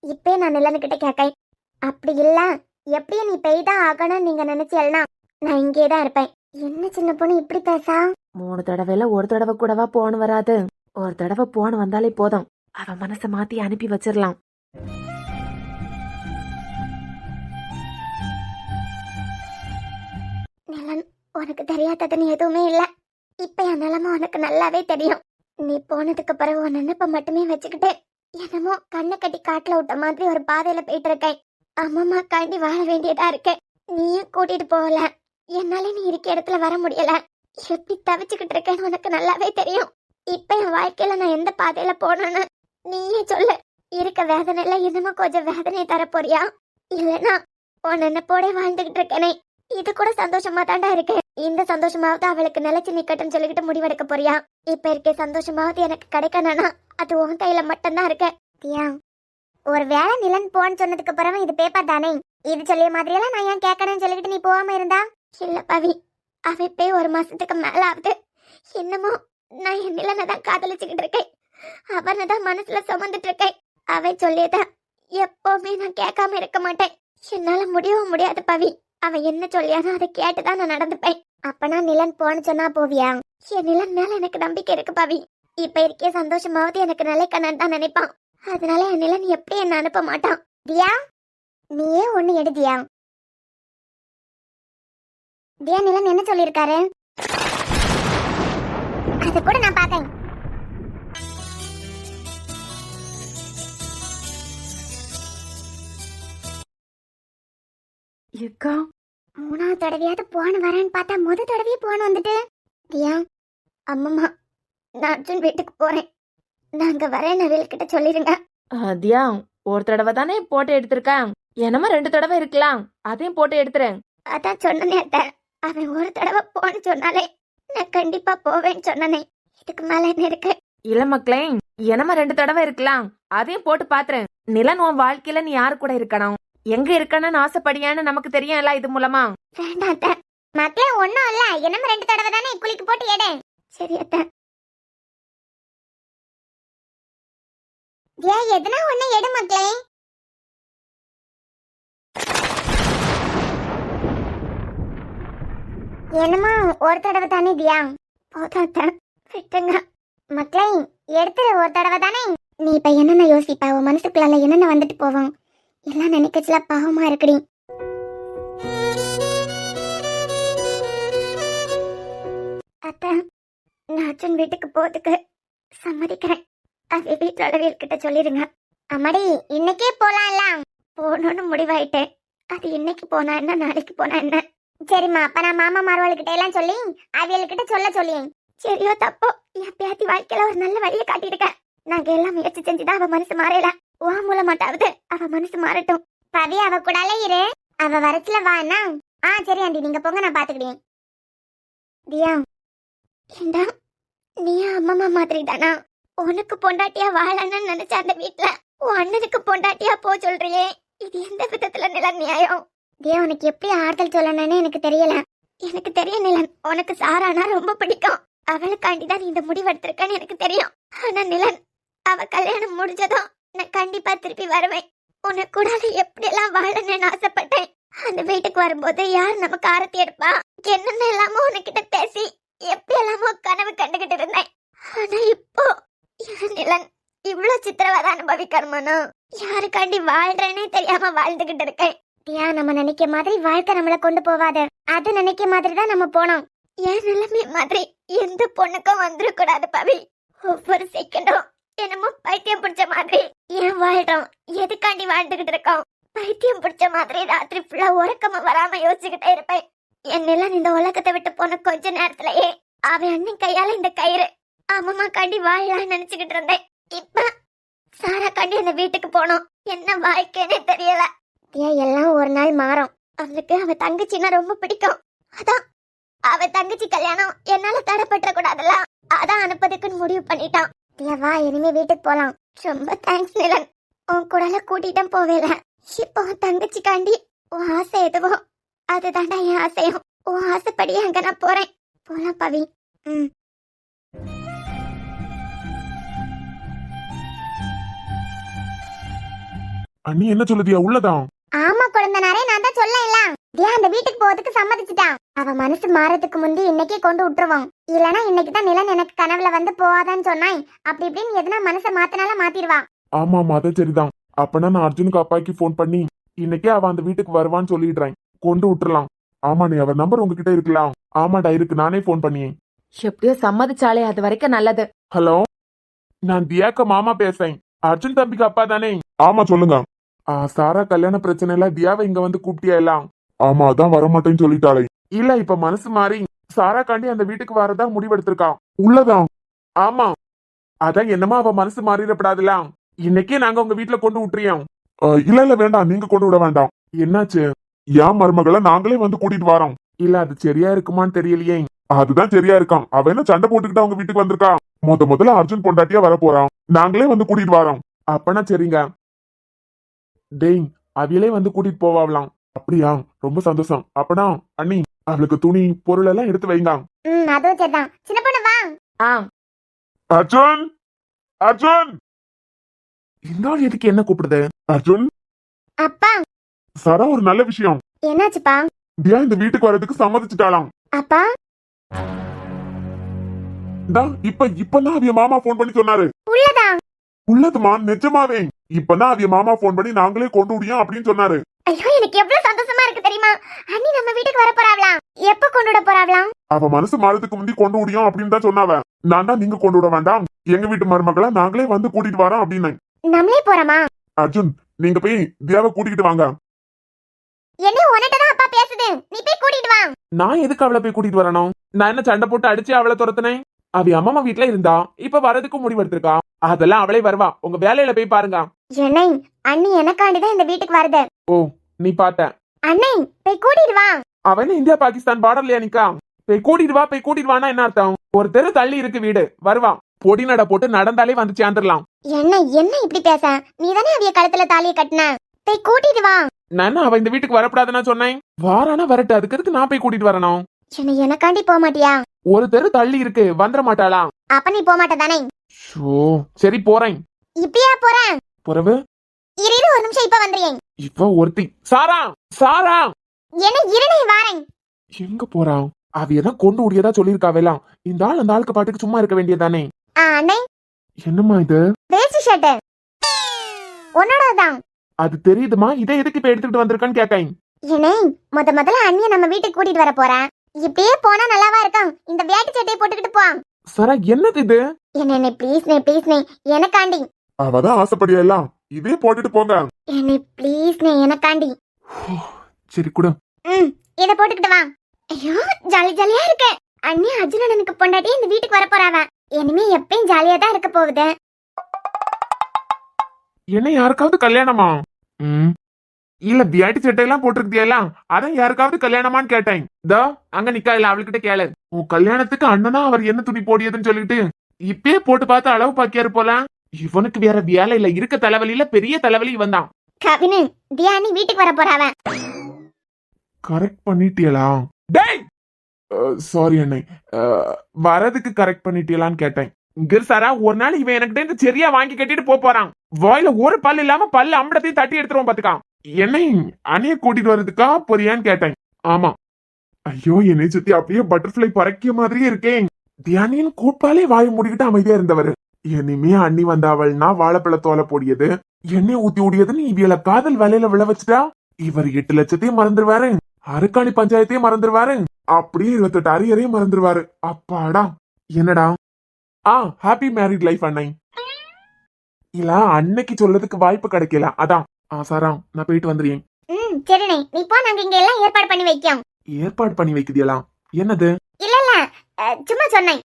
இப்பே நான் நிலனுக்கிட்ட கேட்கேன். அப்படி இல்ல எப்படியும் நீ பெய்தான் ஆகணும்னு நீங்க நினைச்சேன்னா நான் இங்கேதான் இருப்பேன். என்ன சின்ன பொண்ணு இப்படி பேசா? 3 தடவைல ஒரு தடவை கூடவா போன் வராது? ஒரு தடவை போன் வந்தாலே போதும், அவன் மனசை மாத்தி அனுப்பி வச்சிடலாம். நிலன், உனக்கு தெரியாததுன்னு எதுவுமே இல்ல. இப்ப என் நிலைமை உனக்கு நல்லாவே தெரியும். நீ போனதுக்கு பிறகு உன் நினைப்ப மட்டுமே வச்சுக்கிட்டு என்னமோ கண்ணை கட்டி காட்டுல விட்ட மாதிரி ஒரு பாதையில போயிட்டு இருக்கேன். அம்மா காண்டி வாழ வேண்டியதா இருக்கேன். நீயும் கூட்டிட்டு போகல, என்னால நீ இருக்க இடத்துல வர முடியல. எப்படி தவிச்சுக்கிட்டு இருக்கேன்னு உனக்கு நல்லாவே தெரியும். இப்ப என் வாழ்க்கையில நான் எந்த பாதையில போனேன்னு நீயே சொல்லு. இருக்க வேதனையில இன்னமும் கொஞ்சம் வேதனையை தர போறியா? இல்லனா உன் நினைப்போட வாழ்ந்துகிட்டு இருக்கேனே, இது கூட சந்தோஷமா தாண்டா இருக்கேன். இந்த சந்தோஷமாவது அவளுக்கு நிலைச்சு நிக்கட்டும்னு சொல்லிக்கிட்டு முடிவெடுக்க போறியா? இப்ப இருக்க சந்தோஷமாவது எனக்கு கிடைக்கணும்னா அது உன் கையில மட்டும்தான் இருக்கு. தியா, ஒரு வேளை நிலன் போன்னு சொன்னதுக்கு அப்புறம் இது பேப்பர் தானே, இது சொல்லிய மாதிரியெல்லாம் நான் ஏன் கேட்கணும்னு சொல்லிக்கிட்டு நீ போகாம இருந்தா? இல்ல பவி, அவ போய் 1 மாசத்துக்கு மேல ஆகுது. இன்னமும் நான் என் நிலனை தான் காதலிச்சுக்கிட்டு இருக்கேன். அவனை தான் மனசுல சுமந்துட்டு இருக்கேன். அவ சொல்லியத எப்பவுமே நான் கேட்காம இருக்க மாட்டேன். என்னால முடியவும் முடியாது பவி. அவன் என்ன சொல்லியானோ அதை கேட்டுதான் நான் நடந்துப்பேன். அப்பனா நிலன் போன்னு சொன்னா போவியா? என் நிலன் மேல எனக்கு நம்பிக்கை இருக்கு பவி. இப்ப இருக்கே சந்தோஷமாவது எனக்கு நிலைக்கணும்னு தான் நினைப்பான். அதனால என் நிலன் எப்படி என்ன அனுப்ப மாட்டான். தியா, நீயே ஒண்ணு எடுதியா? தியா, நிலன் என்ன சொல்லிருக்காரு? அது கூட நான் பார்த்தேன். ஏக்கா 3வது தடவையாவது போன் வரேன்னு பார்த்தா தடவையே போன் வந்துட்டு. தியா, அம்மம்மா, நான் அர்ஜுன் வீட்டுக்கு போறேன். நாங்க வரேன் நவீல்கிட்ட சொல்லிருங்க. தியா, ஒரு தடவை தானே போட்டோ எடுத்திருக்கேன், என்னமா 2 தடவை இருக்கலாம், அதையும் போட்டோ எடுத்துறேன். அதான் சொன்னனே அத்தை, அவன் ஒரு தடவை போன்னு சொன்னாலே நான் கண்டிப்பா போவேன்னு சொன்னனே. இதுக்கு மேல என்ன இருக்கு? இல்ல மக்களே, என்னமா 2 தடவை இருக்கலாம், அதையும் போட்டு பாத்துறேன். நிலன் உன் வாழ்க்கையில நீ யாரு கூட இருக்கணும், எங்க இருக்கணும்னு ஆசைப்படியான்னு நமக்கு தெரியும்ல இது மூலமா. வேண்டாம் அத்தை, மக்களே ஒண்ணும் இல்ல, என்னமா 2 தடவை தானே குளிக்கு போட்டு எடு. சரி அத்தை. தியா, எதுனா ஒண்ணு எடு மக்களே. என்னமா ஒரு தடவை தானே தியா? போதாத்த, விட்டுங்க மக்களே, எடுத்துரு, ஒரு தடவை தானே. நீ இப்ப என்னென்ன யோசிப்பா? உன் மனசுக்குள்ள என்னென்ன வந்துட்டு போவோம் எல்லாம் நினைக்கச்சுல பாவமா இருக்குடி. அத்தை, நான் அர்ஜுன் வீட்டுக்கு போறதுக்கு சம்மதிக்கிறேன். அது வீட்டுக்கிட்ட சொல்லிருங்க. அம்மாடி, இன்னைக்கே போலாம்ல? போகணும்னு முடிவாயிட்டேன். அது இன்னைக்கு போனா என்ன, நாளைக்கு போனா என்ன? சரிம்மா, அப்ப நான் மாமா மார்வாளுக்கிட்ட எல்லாம் சொல்லி அவியல்கிட்ட சொல்லியேன். சரியோ தப்போ, என் பேத்தி வாழ்க்கையில ஒரு நல்ல வழியை காட்டியிருக்கேன். நாங்க எல்லாம் முயற்சி செஞ்சுதான் அவ மனசு மாறல. ஓ மூலமாட்டாவது அவ மனசு மாறட்டும். பவி, அவ கூடால இரு, அவ வரச்சுல வாண்ணா. சரி ஆண்டி, நீங்க போங்க, நான் பாத்துக்கிட்டேன். தியா, ஏண்டா நீ அம்மா மாதிரி தானா? உனக்கு பொண்டாட்டியா வாழணும்னு நினைச்ச அந்த வீட்டுல உன் அண்ணனுக்கு பொண்டாட்டியா போ சொல்றியே, இது எந்த விதத்துல நிலன் நியாயம்? தியா, உனக்கு எப்படி ஆறுதல் சொல்லணும்னு எனக்கு தெரியல. எனக்கு தெரியும் நிலன், உனக்கு சாரானா ரொம்ப பிடிக்கும். அவளுக்காண்டிதான் நீ இந்த முடிவெடுத்திருக்கன்னு எனக்கு தெரியும். ஆனா நிலன், அவ கல்யாணம் முடிஞ்சதும் நான் கண்டிப்பா திருப்பி வருவேன். உனக்கு கூட எப்படி எல்லாம் வாழணும்னு ஆசைப்பட்டேன். அந்த வீட்டுக்கு வரும்போது யார் நமக்கு ஆரத்தி எடுப்பா, என்னென்ன எல்லாமோ உனக்கிட்ட பேசி எப்படி எல்லாமோ கனவு கண்டுகிட்டு இருந்தேன். ஆனா இப்போ நிலன் இவ்வளவு சித்திரவதை அனுபவிக்கணுமானோ? யாருக்காண்டி வாழ்றேனே தெரியாம வாழ்ந்துகிட்டு இருக்கேன். தியா, நம்ம நினைக்க மாதிரி வாழ்க்கை நம்மளை கொண்டு போவாது. அது நினைக்க மாதிரி தான் நம்ம போனோம். என் நிலைமை மாதிரி எந்த பொண்ணுக்கும் வந்துடக்கூடாது பவி. ஒவ்வொரு செகண்டும் என்னமோ பைத்தியம் பிடிச்ச மாதிரி ஏன் வாழ்றோம், எதுக்காண்டி வாழ்ந்துகிட்டு இருக்கோம்? பைத்தியம் பிடிச்ச மாதிரி ராத்திரி ஃபுல்லா உறக்கமா வராம யோசிச்சுக்கிட்டே இருப்பேன். என் நிலன் இந்த உலகத்தை விட்டு போன கொஞ்ச நேரத்திலேயே அவன் அண்ணன் கையால இந்த கயிறு அம்மா காண்டி வாழலாம்னு நினைச்சுக்கிட்டு இருந்தேன். இப்ப சாரா காண்டி அந்த வீட்டுக்கு போனோம். என்ன வாழ்க்கைன்னே தெரியல. எல்லாம் ஒரு நாள் மாறும். அவனுக்கு அவ தங்கச்சின்னா ரொம்ப பிடிக்கும். அதான் அவ தங்கச்சி கல்யாணம் என்னால தடைப்பட்ட கூடாதுல்ல, அதான் அனுப்பதுக்குன்னு முடிவு பண்ணிட்டான். வா, இனிமே வீட்டுக்கு போலாம். ரொம்ப தேங்க்ஸ் நிலன், உன் கூடல கூட்டிட்டும் போவேல. இப்போ உன் தங்கச்சி காண்டி உன் ஆசை எதுவோ அதுதாண்டா என் ஆசையும். உன் ஆசைப்படியே அங்க நான் போறேன். போலாம் பவி. அண்ணி என்ன சொல்லுதியா? உள்ளதான். ஆமா குழந்தனாரே, நான் தான் சொல்லல. தியா அந்த வீட்டுக்கு போறதுக்கு சம்மதிச்சுட்டான். அவ மனசு மாறதுக்கு முந்தி இன்னைக்கே கொண்டு விட்டுருவோம். இல்லனா இன்னைக்கு தான் நிலன் எனக்கு கனவுல வந்து போவாதான்னு சொன்னாய். அப்படி இப்படின்னு எதுனா மனசை மாத்தினால மாத்திடுவா. ஆமா ஆமா, அது சரிதான். அப்பனா நான் அர்ஜுனுக்கு அப்பாய்க்கு போன் பண்ணி இன்னைக்கே அவ அந்த வீட்டுக்கு வருவான்னு சொல்லிடுறேன். கொண்டு விட்டுறலாம். ஆமா, நீ அவர் நம்பர் உங்ககிட்ட இருக்கலாம். ஆமாடா இருக்கு, நானே போன் பண்ணியேன். எப்படியோ சம்மதிச்சாலே அது வரைக்கும் நல்லது. ஹலோ, நான் தியாக்க மாமா பேசுறேன். அர்ஜுன் தம்பிக்கு அப்பா தானே? ஆமா சொல்லுங்க. சாரா கல்யாண பிரச்சனைல தியாவை இங்க வந்து கூப்பிட்டியா எல்லாம்? ஆமா, அதான் வரமாட்டேன்னு சொல்லிட்டாளே. இல்ல, இப்ப மனசு மாறி சாரா காண்டி அந்த வீட்டுக்கு வரதா முடிவெடுத்திருக்கான். உள்ளதான். ஆமா, அதான் என்னமா அவ மனசு மாறிடப்படாதுல. இன்னைக்கே நாங்க உங்க வீட்டுல கொண்டு விட்டுறியோம். இல்ல வேண்டாம், நீங்க கொண்டு விட வேண்டாம். என்னாச்சு? ஏன் மருமகளை நாங்களே வந்து கூட்டிட்டு வரோம். இல்ல அது சரியா இருக்குமான்னு தெரியலையே. அதுதான் சரியா இருக்கான். அவ என்ன சண்டை போட்டுக்கிட்டு அவங்க வீட்டுக்கு வந்திருக்கா. முதல்ல அர்ஜுன் பொண்டாட்டியா வர போறான். நாங்களே வந்து கூட்டிட்டு வரோம். அப்பனா சரிங்க. டேய், அவியலே வந்து கூட்டிட்டு போவாங்களாம். அப்படியா? ரொம்ப சந்தோஷம். அப்பனா அண்ணி, அவளுக்கு துணி பொருள் எல்லாம் எடுத்து வைங்க. அதுவும் சரிதான். சின்ன பொண்ணு வா. ஆ அர்ஜுன், அர்ஜுன், இந்த ஆள் எதுக்கு என்ன கூப்பிடுது? அர்ஜுன், அப்பா. சரா ஒரு நல்ல விஷயம். என்னாச்சுப்பா? தியா இந்த வீட்டுக்கு வர்றதுக்கு சம்மதிச்சுட்டாளாம். அப்பா இப்பதான் அவிய மாமா போன் பண்ணி சொன்னாரு. உள்ளதா? உள்ளதுமா, நிஜமாவே. இப்பதான் அவிய மாமா போன் பண்ணி நாங்களே கொண்டு விடியோம் அப்படின்னு சொன்னாரு. ஐயோ, எனக்கு எவ்வளவு சந்தோஷமா இருக்கு தெரியுமா? அண்ணி நம்ம வீட்டுக்கு வர போறாவலாம். எப்ப கொண்டு விட போறாவலாம்? அவ மனசு மாறதுக்கு முந்தி கொண்டு விடியோம் அப்படின்னு தான் சொன்னாவ. நான் தான் நீங்க கொண்டு விட வேண்டாம், எங்க வீட்டு மருமகளா நாங்களே வந்து கூட்டிட்டு வரோம் அப்படின்னு. நம்மளே போறோமா? அர்ஜுன், நீங்க போய் தியாவை கூட்டிகிட்டு வாங்க. என்ன உன்கிட்டதான் அப்பா பேசுது, நீ போய் கூட்டிட்டு வா. நான் எதுக்கு அவளை போய் கூட்டிட்டு வரணும்? நான் என்ன சண்டை போட்டு அடிச்சு அவளை துரத்துனேன்? அவ அம்மா வீட்டுல இருந்தா இப்ப வரதுக்கு முடிவெடுத்திருக்கா. அதெல்லாம் அவளே வருவா. உங்க வேலையில போய் பாருங்க. என்னை அண்ணி எனக்காண்டிதான் இந்த வீட்டுக்கு வருது. ஓ, நீ பாத்த? அண்ணே, போய் கூட்டிட்டு வா. அவன் இந்தியா பாகிஸ்தான் பார்டர்லயா நிக்கா? போய் கூட்டிட்டு வானா என்ன அர்த்தம்? ஒரு தெரு தள்ளி இருக்கு வீடு. வருவா. பொடி நட போட்டு நடந்தாலே வந்து சேர்ந்துடலாம். என்ன இப்படி பேச? நீ தானே அவிய கழுத்துல தாலியை கட்டின. போய் கூட்டிட்டு வா. நான் அவ இந்த வீட்டுக்கு வரப்படாதுன்னா சொன்னேன். வாரானா வரட்டு, அதுக்கு எதுக்கு நான் போய் கூட்டிட்டு வரணும்? என்ன எனக்காண்டி போக மாட்டியா? ஒரு தெரு தள்ளி இருக்கு, வந்துட மாட்டாளா? அப்ப நீ போக மாட்ட தானே? சரி போறேன். இப்படியா போறேன்? புறவு இரு ஒரு நிமிஷம், இப்ப வந்துறேன். இப்ப ஒருத்தி. சாரா, சாரா, என்ன இருநே வாரேன். எங்க போறான்? அவையதான் கொண்டு உடையதா சொல்லிருக்காவெல்லாம். இந்த ஆள் அந்த ஆளுக்கு பாட்டுக்கு சும்மா இருக்க வேண்டியதானே. அண்ணே, என்னம்மா இது? வேஸ்ட் ஷர்ட் உன்னோடதான். அது தெரியுதுமா, இதை எதுக்கு இப்ப எடுத்துட்டு வந்திருக்கான்னு கேட்கேன். என்னே, முதல்ல அண்ணிய நம்ம வீட்டுக்கு கூட்டிட்டு வர போறேன். இப்படியே போனா நல்லாவா இருக்கும்? இந்த வேட்டி சட்டையை போட்டுக்கிட்டு போ. சாரா, என்னது இது? என்ன ப்ளீஸ் எனக்காண்டி. அவதான் ஆசைப்படியா, இதே போட்டுட்டு போங்க. என்ன ப்ளீஸ் எனக்காண்டி. சரி குடு. இத போட்டுக்கிட்டு வா. ஐயோ, ஜாலியா இருக்கு. அண்ணி அர்ஜுனனுக்கு பொண்டாட்டி இந்த வீட்டுக்கு வர போறாவ. இனிமே எப்பயும் ஜாலியா தான் இருக்க போகுது. என்ன யாருக்காவது கல்யாணமா? இல்ல, வியாட்டி சட்டையெல்லாம் போட்டிருக்கியா, அதான் யாருக்காவது கல்யாணமான்னு கேட்டேன். தோ அங்க நிக்கா, இல்ல அவளுக்கிட்ட கேளு. உன் கல்யாணத்துக்கு அண்ணனா அவர் என்ன துணி போடியதுன்னு சொல்லிட்டு இப்பயே போட்டு பார்த்து அளவு பாக்கியாரு போல. இவனுக்கு வேற வேலை இல்ல, இருக்க தலைவலியில பெரிய தலைவலி வந்தான். கவினு, தியானி வீட்டுக்கு வர போறாவ. கரெக்ட் பண்ணிட்டியலா? டேய், சாரி அண்ணே, வரதுக்கு கரெக்ட் பண்ணிட்டியலான்னு கேட்டேன். இங்க சாரா, ஒரு நாள் இவன் எனக்கிட்ட இருந்து சரியா வாங்கி கட்டிட்டு போறான். வாயில ஒரு பல்லு இல்லாம பல்லு அம்படத்தையும் தட்டி எடுத்துருவோம் பாத்துக்கான். என்னை அணைய கூட்டிட்டு வர்றதுக்கா போறியான்னு கேட்டேன். ஆமா. ஐயோ, என்னை சுத்தி அப்படியே பட்டர்ஃபிளை பறக்கிய மாதிரியே இருக்கேன். தியானியின் கூட்டாலே வாய் மூடிக்கிட்டு அமைதியா இருந்தவர். இனிமே அண்ணி வந்தாவள்னா வாழைப்பழ தோலை போடியது, எண்ணெய் ஊத்தி ஓடியதுன்னு இவியல காதல் வேலையில விழ வச்சுட்டா இவர் 8 லட்சத்தையும் மறந்துடுவாரு, அருக்காணி பஞ்சாயத்தையும் மறந்துடுவாரு, அப்படியே 28 அரியரையும் மறந்துடுவாரு. அப்பாடா. என்னடா? ஹாப்பி மேரிட் லைஃப் அண்ணை. இல்ல, அன்னைக்கு சொல்றதுக்கு வாய்ப்பு கிடைக்கல, அதான். சாரா, நான் போயிட்டு வந்துறேன். சரிண்ணே, நீ போ. நாங்க இங்க எல்லாம் ஏற்பாடு பண்ணி வைக்கோம். ஏற்பாடு பண்ணி வைக்குதியலாம்? என்னது? இல்ல சும்மா சொன்னேன்.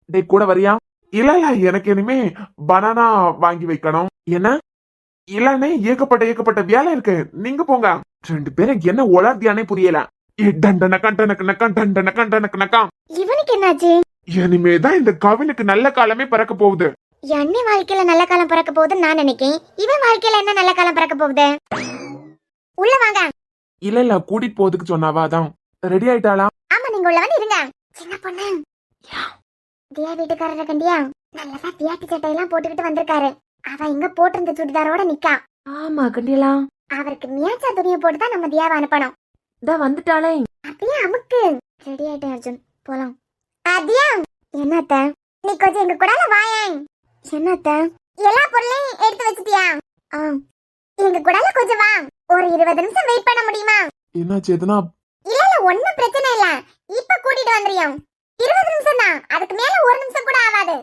டேய், கூட வரியா? இல்ல, எனக்கு இனிமே பனானா வாங்கி வைக்கணும். என்ன? இல்லண்ணே, ஏகப்பட்ட வேலை இருக்கு, நீங்க போங்க. 2 பேரும் என்ன உளர்த்தியானே புரியல. இவனுக்கு என்னாச்சு? இனிமேதான் இந்த கவினுக்கு நல்ல காலமே பிறக்க போகுது. அண்ணி வாழ்க்கையில நல்ல காலம் பிறக்க போகுதுன்னு நான் நினைக்கேன். இவன் வாழ்க்கையில என்ன நல்ல காலம் பிறக்க போகுது? உள்ள வாங்க. இல்ல, கூட்டிட்டு போறதுக்கு சொன்னாவா, அதான். ரெடி ஆயிட்டாளா? ஆமா, நீங்க உள்ள வந்து இருங்க. சின்ன பொண்ணு, தியா வீட்டுக்காரர கண்டியா? நல்லதா வியாட்டி சட்டையெல்லாம் போட்டுக்கிட்டு வந்திருக்காரு. அவ இங்க போட்டிருந்த சுடிதாரோட நிக்கா. ஆமா கண்டியலாம். அவருக்கு மியாச்சா துணியை போட்டுதான் நம்ம தியாவை அனுப்பணும். இதான் வந்துட்டாளே. அப்படியே அமுக்கு. ரெடி ஆயிட்டேன் அர்ஜுன், போலாம். தியா, என்னத்த? நீ கொஞ்சம் எங்க கூட வாயேன். என்னத்த? எல்லா பொருளையும் எடுத்து வச்சிட்டியா? எங்க கூட கொஞ்சம் வா. ஒரு 20 நிமிஷம் வெயிட் பண்ண முடியுமா? என்னாச்சு? எதுனா? இல்ல, ஒண்ணும் பிரச்சனை இல்ல. இப்ப கூட்டிட்டு வந்துறியோம். 20 நிமிஷம் தான், அதுக்கு மேல 1 நிமிஷம் கூட ஆகாது.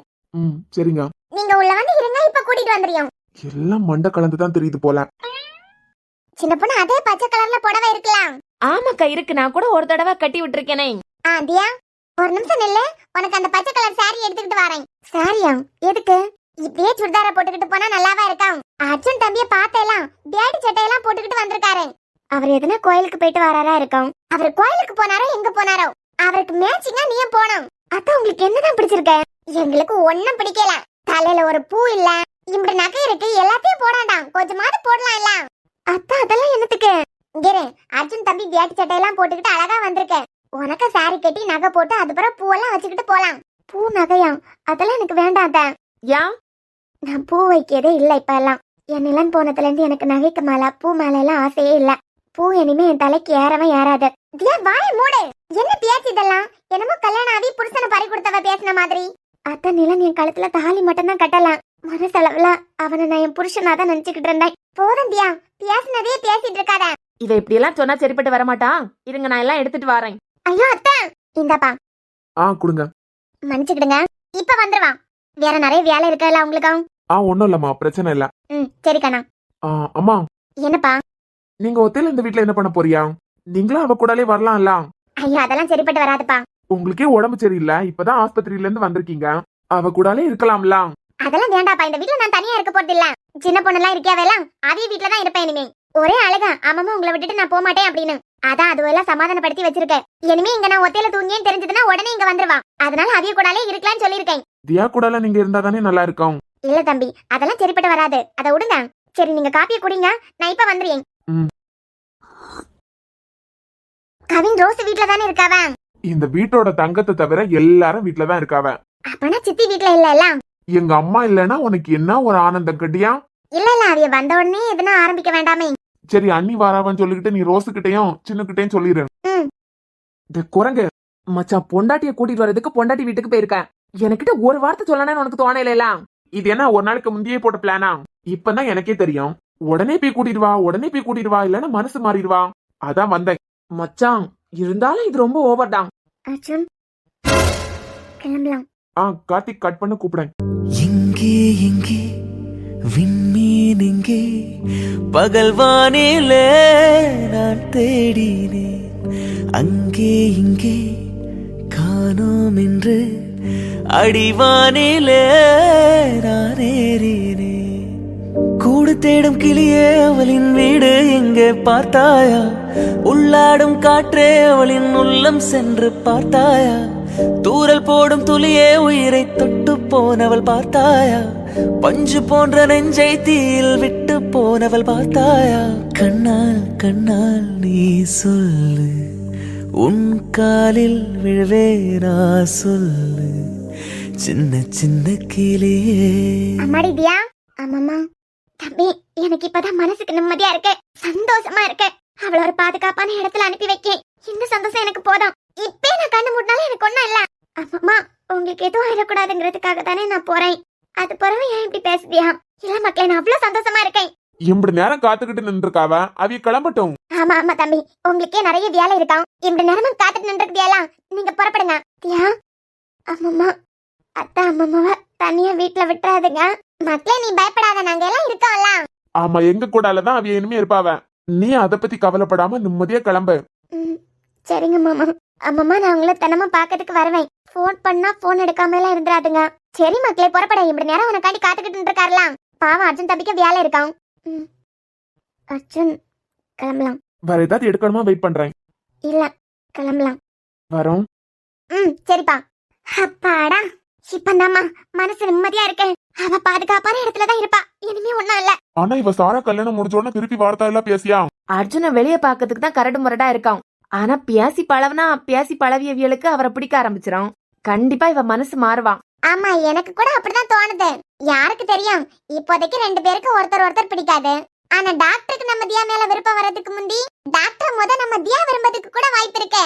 சரிங்க. நீங்க உள்ள வந்து இருங்க, இப்ப கூட்டிட்டு வந்துறியோம். எல்லாம் மண்டை கலந்துதான் தெரியுது போல. சின்ன பொண்ணு, அதே பச்சை கலர்ல புடவை இருக்கலாம். ஆமாக்கா இருக்கு, நான் கூட ஒரு தடவை கட்டி விட்டுருக்கேனே. தியா, ஒரு நிமிஷம் நில்லு, உனக்கு அந்த பச்சை கலர் saree எடுத்துக்கிட்டு வரேன். சாரியா? எதுக்கு? இப்படியே சுடிதார போட்டுக்கிட்டு போனா நல்லாவா இருக்கும்? அர்ஜுன் தம்பிய பார்த்தேலாம், பேடி சட்டையெல்லாம் போட்டுக்கிட்டு வந்திருக்காரு. அவர் எதுனா கோயிலுக்கு போயிட்டு வராரா இருக்கும். அவர் கோயிலுக்கு போனாரோ எங்க போனாரோ, அவருக்கு மேட்சிங்கா நீயும் போனோம். அதான் உங்களுக்கு என்னதான் பிடிச்சிருக்க? எங்களுக்கு ஒண்ணும் பிடிக்கல. தலையில ஒரு பூ இல்ல, இப்படி நகை இருக்கு, எல்லாத்தையும் போடாண்டாம், கொஞ்சமாவது போடலாம் இல்ல. அத்தா அதெல்லாம் என்னத்துக்கு? இங்கே அர்ஜுன் தம்பி வேட்டி சட்டையெல்லாம் போட்டுக்கிட்டு அழகா வந்திருக்க. உனக்கு சாரி கட்டி நகை போட்டு அதுக்கப்புறம் பூவெல்லாம் வச்சுக்கிட்டு போலாம். பூ நகையா? அதெல்லாம் எனக்கு வேண்டாம் அத்தா. ஏன்? நான் பூ வைக்கிறதே இல்ல இப்ப எல்லாம். என் நிலன் போனதுல இருந்து எனக்கு நகைக்கு மேல பூ மேல எல்லாம் ஆசையே இல்ல. பூ இனிமே என் தலைக்கு ஏறவே ஏறாது. வாய மூடு. என்ன பேச்சு இதெல்லாம்? என்னமோ கல்யாணம் ஆகி புருஷனை பறி கொடுத்தவ பேசின மாதிரி. அத்த நிலன் என் கழுத்துல தாலி மட்டும் தான் கட்டலாம். மனசளவுல அவனை நான் என் புருஷனாதான் நினைச்சுக்கிட்டு இருந்தேன். போதும் தியா, பேசினதே பேசிட்டு இருக்காத. இவ இப்படி எல்லாம் சொன்னா சரிப்பட்டு வரமாட்டா. இருங்க, நான் எல்லாம் எடுத்துட்டு வரேன். ஐயோ அத்தை, இந்தப்பா. கொடுங்க. மன்னிச்சுக்கிடுங்க, இப்ப வந்துருவான். வேற நிறைய வேலை இருக்கல உங்களுக்கு? ஒண்ணும் இல்லம்மா, பிரச்சனை இல்ல. சரி கண்ணா. அம்மா, என்னப்பா? நீங்க ஒத்தையில இந்த வீட்ல என்ன பண்ண போறியா? நீங்களும் அவ கூடலே வரலாம்ல? ஐயோ அதெல்லாம் சரிப்பட்டு வராதுப்பா. உங்களுக்கே உடம்பு சரியில்லை, இப்பதான் ஆஸ்பத்திரியில இருந்து வந்திருக்கீங்க, அவ கூடாலே இருக்கலாம்ல? அதெல்லாம் வேண்டாப்பா, இந்த வீட்ல நான் தனியா இருக்க போறது இல்ல. சின்ன பொண்ணெல்லாம் இருக்கியாவெல்லாம் அதே வீட்ல தான் இருப்பேன் இனிமே. ஒரே அழகா அம்மா உங்களை விட்டுட்டு நான் போக மாட்டேன் அப்படின்னு. அதான் அதுவெல்லாம் சமாதானப்படுத்தி வச்சிருக்கேன். இனிமே இங்க நான் ஒத்தையில தூங்கியேன்னு தெரிஞ்சதுன்னா உடனே இங்க வந்துருவா. அதனால அவிய கூடாலே இருக்கலாம்னு சொல்லிருக்கேன். தியா கூடால நீங்க இருந்தா தானே நல்லா இருக்கும். இல்ல தம்பி, அதெல்லாம் சரிப்பட்டு வராது, அதை விடுங்க. சரி நீங்க காப்பியை குடிங்க, நான் இப்ப வந்துருவேன். கவின் ரோஸ் வீட்ல தானே இருக்காவ? இந்த வீட்டோட தங்கத்தை தவிர எல்லாரும் வீட்ல தான் இருக்காவ. அப்பனா சித்தி வீட்ல இல்ல? எங்க அம்மா இல்லன்னா உனக்கு என்ன ஒரு ஆனந்தம் கட்டியா? இல்ல அவிய வந்த உடனே எதுனா ஆரம்பிக்க வேண்டாமே. சரி, அண்ணி வாராவன்னு சொல்லிக்கிட்டு நீ ரோஸு கிட்டையும் சின்னுகிட்டையும் சொல்லிடு. குரங்கு மச்சான், பொண்டாட்டிய கூட்டிட்டு வரதுக்கு பொண்டாட்டி வீட்டுக்கு போயிருக்கேன். எனக்கிட்ட ஒரு வார்த்தை சொல்லணும்னு உனக்கு தோணல? இது என்ன ஒரு நாளைக்கு முந்தையே போட்ட பிளானா? இப்பதான் எனக்கே தெரியும். உடனே போய் கூட்டிட்டு வா, இல்லன்னா மனசு மாறிடுவா. அதான் வந்தேன். மச்சான், இருந்தாலும் இது ரொம்ப ஓவர் தான். அர்ஜுன் கிளம்பலாம். கார்த்திக் கட் பண்ண கூப்பிடுறேன். எங்கே எங்கே விண்மீன் எங்கே, பகல்வானிலே நான் தேடினேன், அங்கே இங்கே காணோம் என்று அடிவானிலே நான் ஏறினேன். கூடு தேடும் கிளியே அவளின் வீடு எங்கே பார்த்தாயா, உள்ளாடும் காற்றே அவளின் உள்ளம் சென்று பார்த்தாயா, தூரல் போடும் துளியே உயிரை தொட்டு போனவள் பார்த்தாயா, பஞ்சு போன்ற நெஞ்சை தீயில் விட்டு போனவள் பார்த்தாயா. கண்ணால் கண்ணால் நீ சொல்லு, உன் காலில் விழுவேனா சொல்லு, சின்ன சின்ன கிளியே. அம்மாடி தியா. ஆமாமா தம்பி, எனக்கு இப்பதான் மனசுக்கு நிம்மதியா இருக்கு, சந்தோஷமா இருக்கு. அவள ஒரு பாதுகாப்பான இடத்துல அனுப்பி வைக்க இந்த சந்தோஷம் எனக்கு போதும். இப்பே நான் கண்ணு மூடினாலும் எனக்கு ஒண்ணும் இல்ல. அம்மா, உங்களுக்கு எதுவும் ஆயிடக்கூடாதுங்கிறதுக்காக தானே நான் போறேன். அது பிறகு ஏன் இப்படி பேசுதியா? இல்ல மக்களே, நான் அவ்வளவு சந்தோஷமா இருக்கேன். இப்படி நேரம் காத்துக்கிட்டு நின்றுருக்காவ, அவிய கிளம்பட்டும். ஆமா ஆமா தம்பி, உங்களுக்கே நிறைய வேலை இருக்காம். இப்படி நேரமும் காத்துட்டு நின்றுக்கிட்டியாலா? நீங்க புறப்படுங்க. தியா, அம்மம்மா, அத்தா அம்மம்மாவ தனியா வீட்டுல விட்டுறாதுங்க. மக்களே நீ பயப்படாத, நாங்க எல்லாம் இருக்கோம்ல. ஆமா, எங்க கூடாலதான் அவிய இனிமே இருப்பாவ. நீ அத பத்தி கவலைப்படாம நிம்மதியா கிளம்பு. சரிங்க மாமா. அம்மம்மா, நான் உங்களை தினமும் பாக்கிறதுக்கு வருவேன். போன் பண்ணா போன் எடுக்காம எல்லாம் இருந்துராதுங்க. சரி மக்களே, புறப்பட. இப்படி நேரம் உனக்காண்டி காத்துக்கிட்டு இருக்காருலாம். பாவம் அர்ஜுன் தம்பிக்கு வேலை இருக்கான். அர்ஜுன் கிளம்பலாம். வேற ஏதாவது எடுக்கணுமா? வெயிட் பண்றேன். இல்ல, கிளம்பலாம். வரோம். சரிப்பா. அப்பாடா, இப்பந்தாம்மா மனசு நிம்மதியா இருக்கு. அவ பாதுகாப்பான இடத்துலதான் இருப்பா, இனிமே ஒண்ணும் இல்ல. ஆனா இவ சாரா கல்யாணம் முடிஞ்ச உடனே திருப்பி வார்த்தை எல்லாம் பேசியா? அர்ஜுன வெளியே பாக்கிறதுக்கு தான் கரடு முரடா இருக்கான். ஆனா பேசி பழவியவியலுக்கு அவரை பிடிக்க ஆரம்பிச்சிடும். கண்டிப்பா இவ மனசு மாறுவான். ஆமா, எனக்கு கூட அப்படிதான் தோணுது. யாருக்கு தெரியும், இப்போதைக்கு 2 பேருக்கு ஒருத்தர் பிடிக்காது. ஆனா டாக்டருக்கு நம்ம தியா மேல விருப்பம் வர்றதுக்கு முந்தி டாக்டர் நம்ம தியா விரும்பதுக்கு கூட வாய்ப்பு இருக்கு.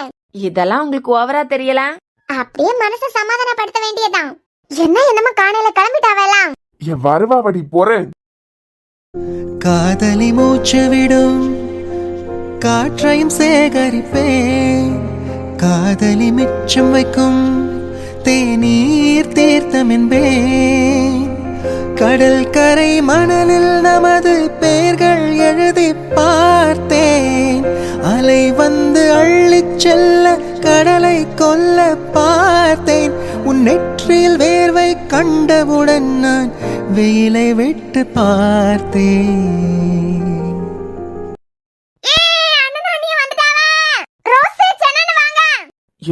இதெல்லாம் உங்களுக்கு ஓவரா தெரியல? அப்படியே மனசை சமாதானப்படுத்த வேண்டியதான். என்னமோ காணையில கிளம்பிட்டாவெல்லாம். என் வருவாவடி போறேன். காதலி மூச்சு விடும் காற்றையும் சேகரிப்பேன், காதலி மிச்சம் வைக்கும் தேநீர் தீர்த்தம் என்பேன், கடல் கரை மணலில் நமது பெயர்கள் எழுதி பார்த்தேன், அலை வந்து அள்ளிச் செல்ல கடலை கொல்ல பார்த்தேன் உன் நெற்றியில் வேர்வை கண்டவுடன் நான் வெயிலை விட்டு பார்த்தேன்.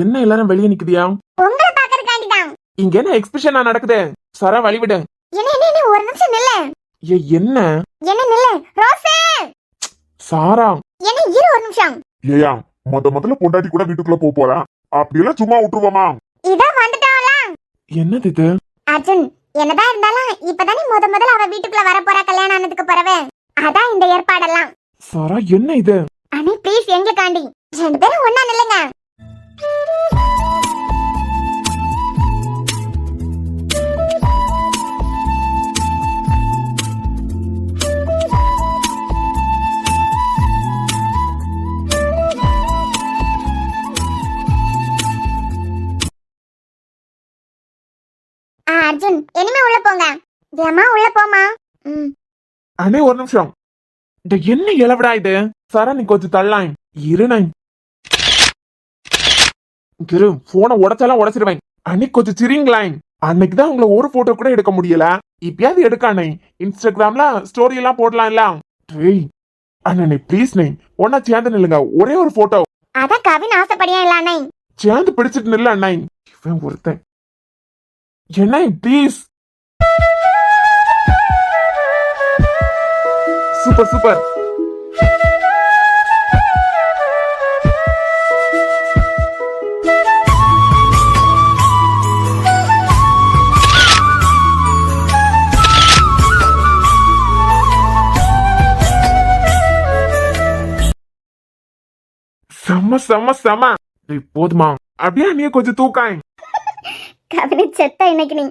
என்ன எல்லாரும் வெளியே நிக்குதியா? உங்களை பாக்குறதுக்காண்டிதான். இங்க என்ன எக்ஸ்பிரஷனா நடக்குது? சரா வழிவிடு. என்ன ஒரு நிமிஷம் நில்ல. என்ன நில்லு ரோஸே. சாரா இரு ஒரு நிமிஷம். ஏயா முதல்ல பொண்டாட்டி கூட வீட்டுக்குள்ள போறா, அப்படியெல்லாம் சும்மா விட்டுருவோமா? இதான் வந்துட்டாளா? என்னது இது? அர்ஜுன், என்னதான் இருந்தாலும் இப்பதானே முதல்ல அவ வீட்டுக்குள்ள வர போறா கல்யாணம் ஆனதுக்கு பிறவே. அதான் இந்த ஏற்பாடெல்லாம். சாரா என்ன இது? அண்ணே ப்ளீஸ் எங்களுக்காண்டி 2 பேரும் ஒண்ணா நில்லுங்க. அர்ஜுன் இனிமே உள்ள போங்க. ஏமா உள்ள போமா. அண்ணே ஒரு நிமிஷம். என்ன இளவிடா இது? சாரா நீ கொஞ்சம் தள்ளாய். இருநாய் கிரு போனை உடைச்சாலாம் உடைச்சிருவேன். அன்னைக்கு கொஞ்சம் சிரிங்களாய். அன்னைக்குதான் உங்களை ஒரு போட்டோ கூட எடுக்க முடியல. இப்பயாவது எடுக்கானே. இன்ஸ்டாகிராம்ல ஸ்டோரி எல்லாம் போடலாம்ல. டேய் அண்ணே ப்ளீஸ் நை, ஒன்னா சேர்ந்து நில்லுங்க. ஒரே ஒரு போட்டோ. அத கவின் ஆசைப்படியா இல்ல அண்ணே. சேர்ந்து பிடிச்சிட்டு நில்ல அண்ணா. இவன் ஒருத்தன். என்ன ப்ளீஸ். Super super. செம்ம செம்ம செம்ம. போதுமா? அப்படியே நீ கொஞ்சம் தூக்காய். கவினை செத்த இன்னைக்கு நீ.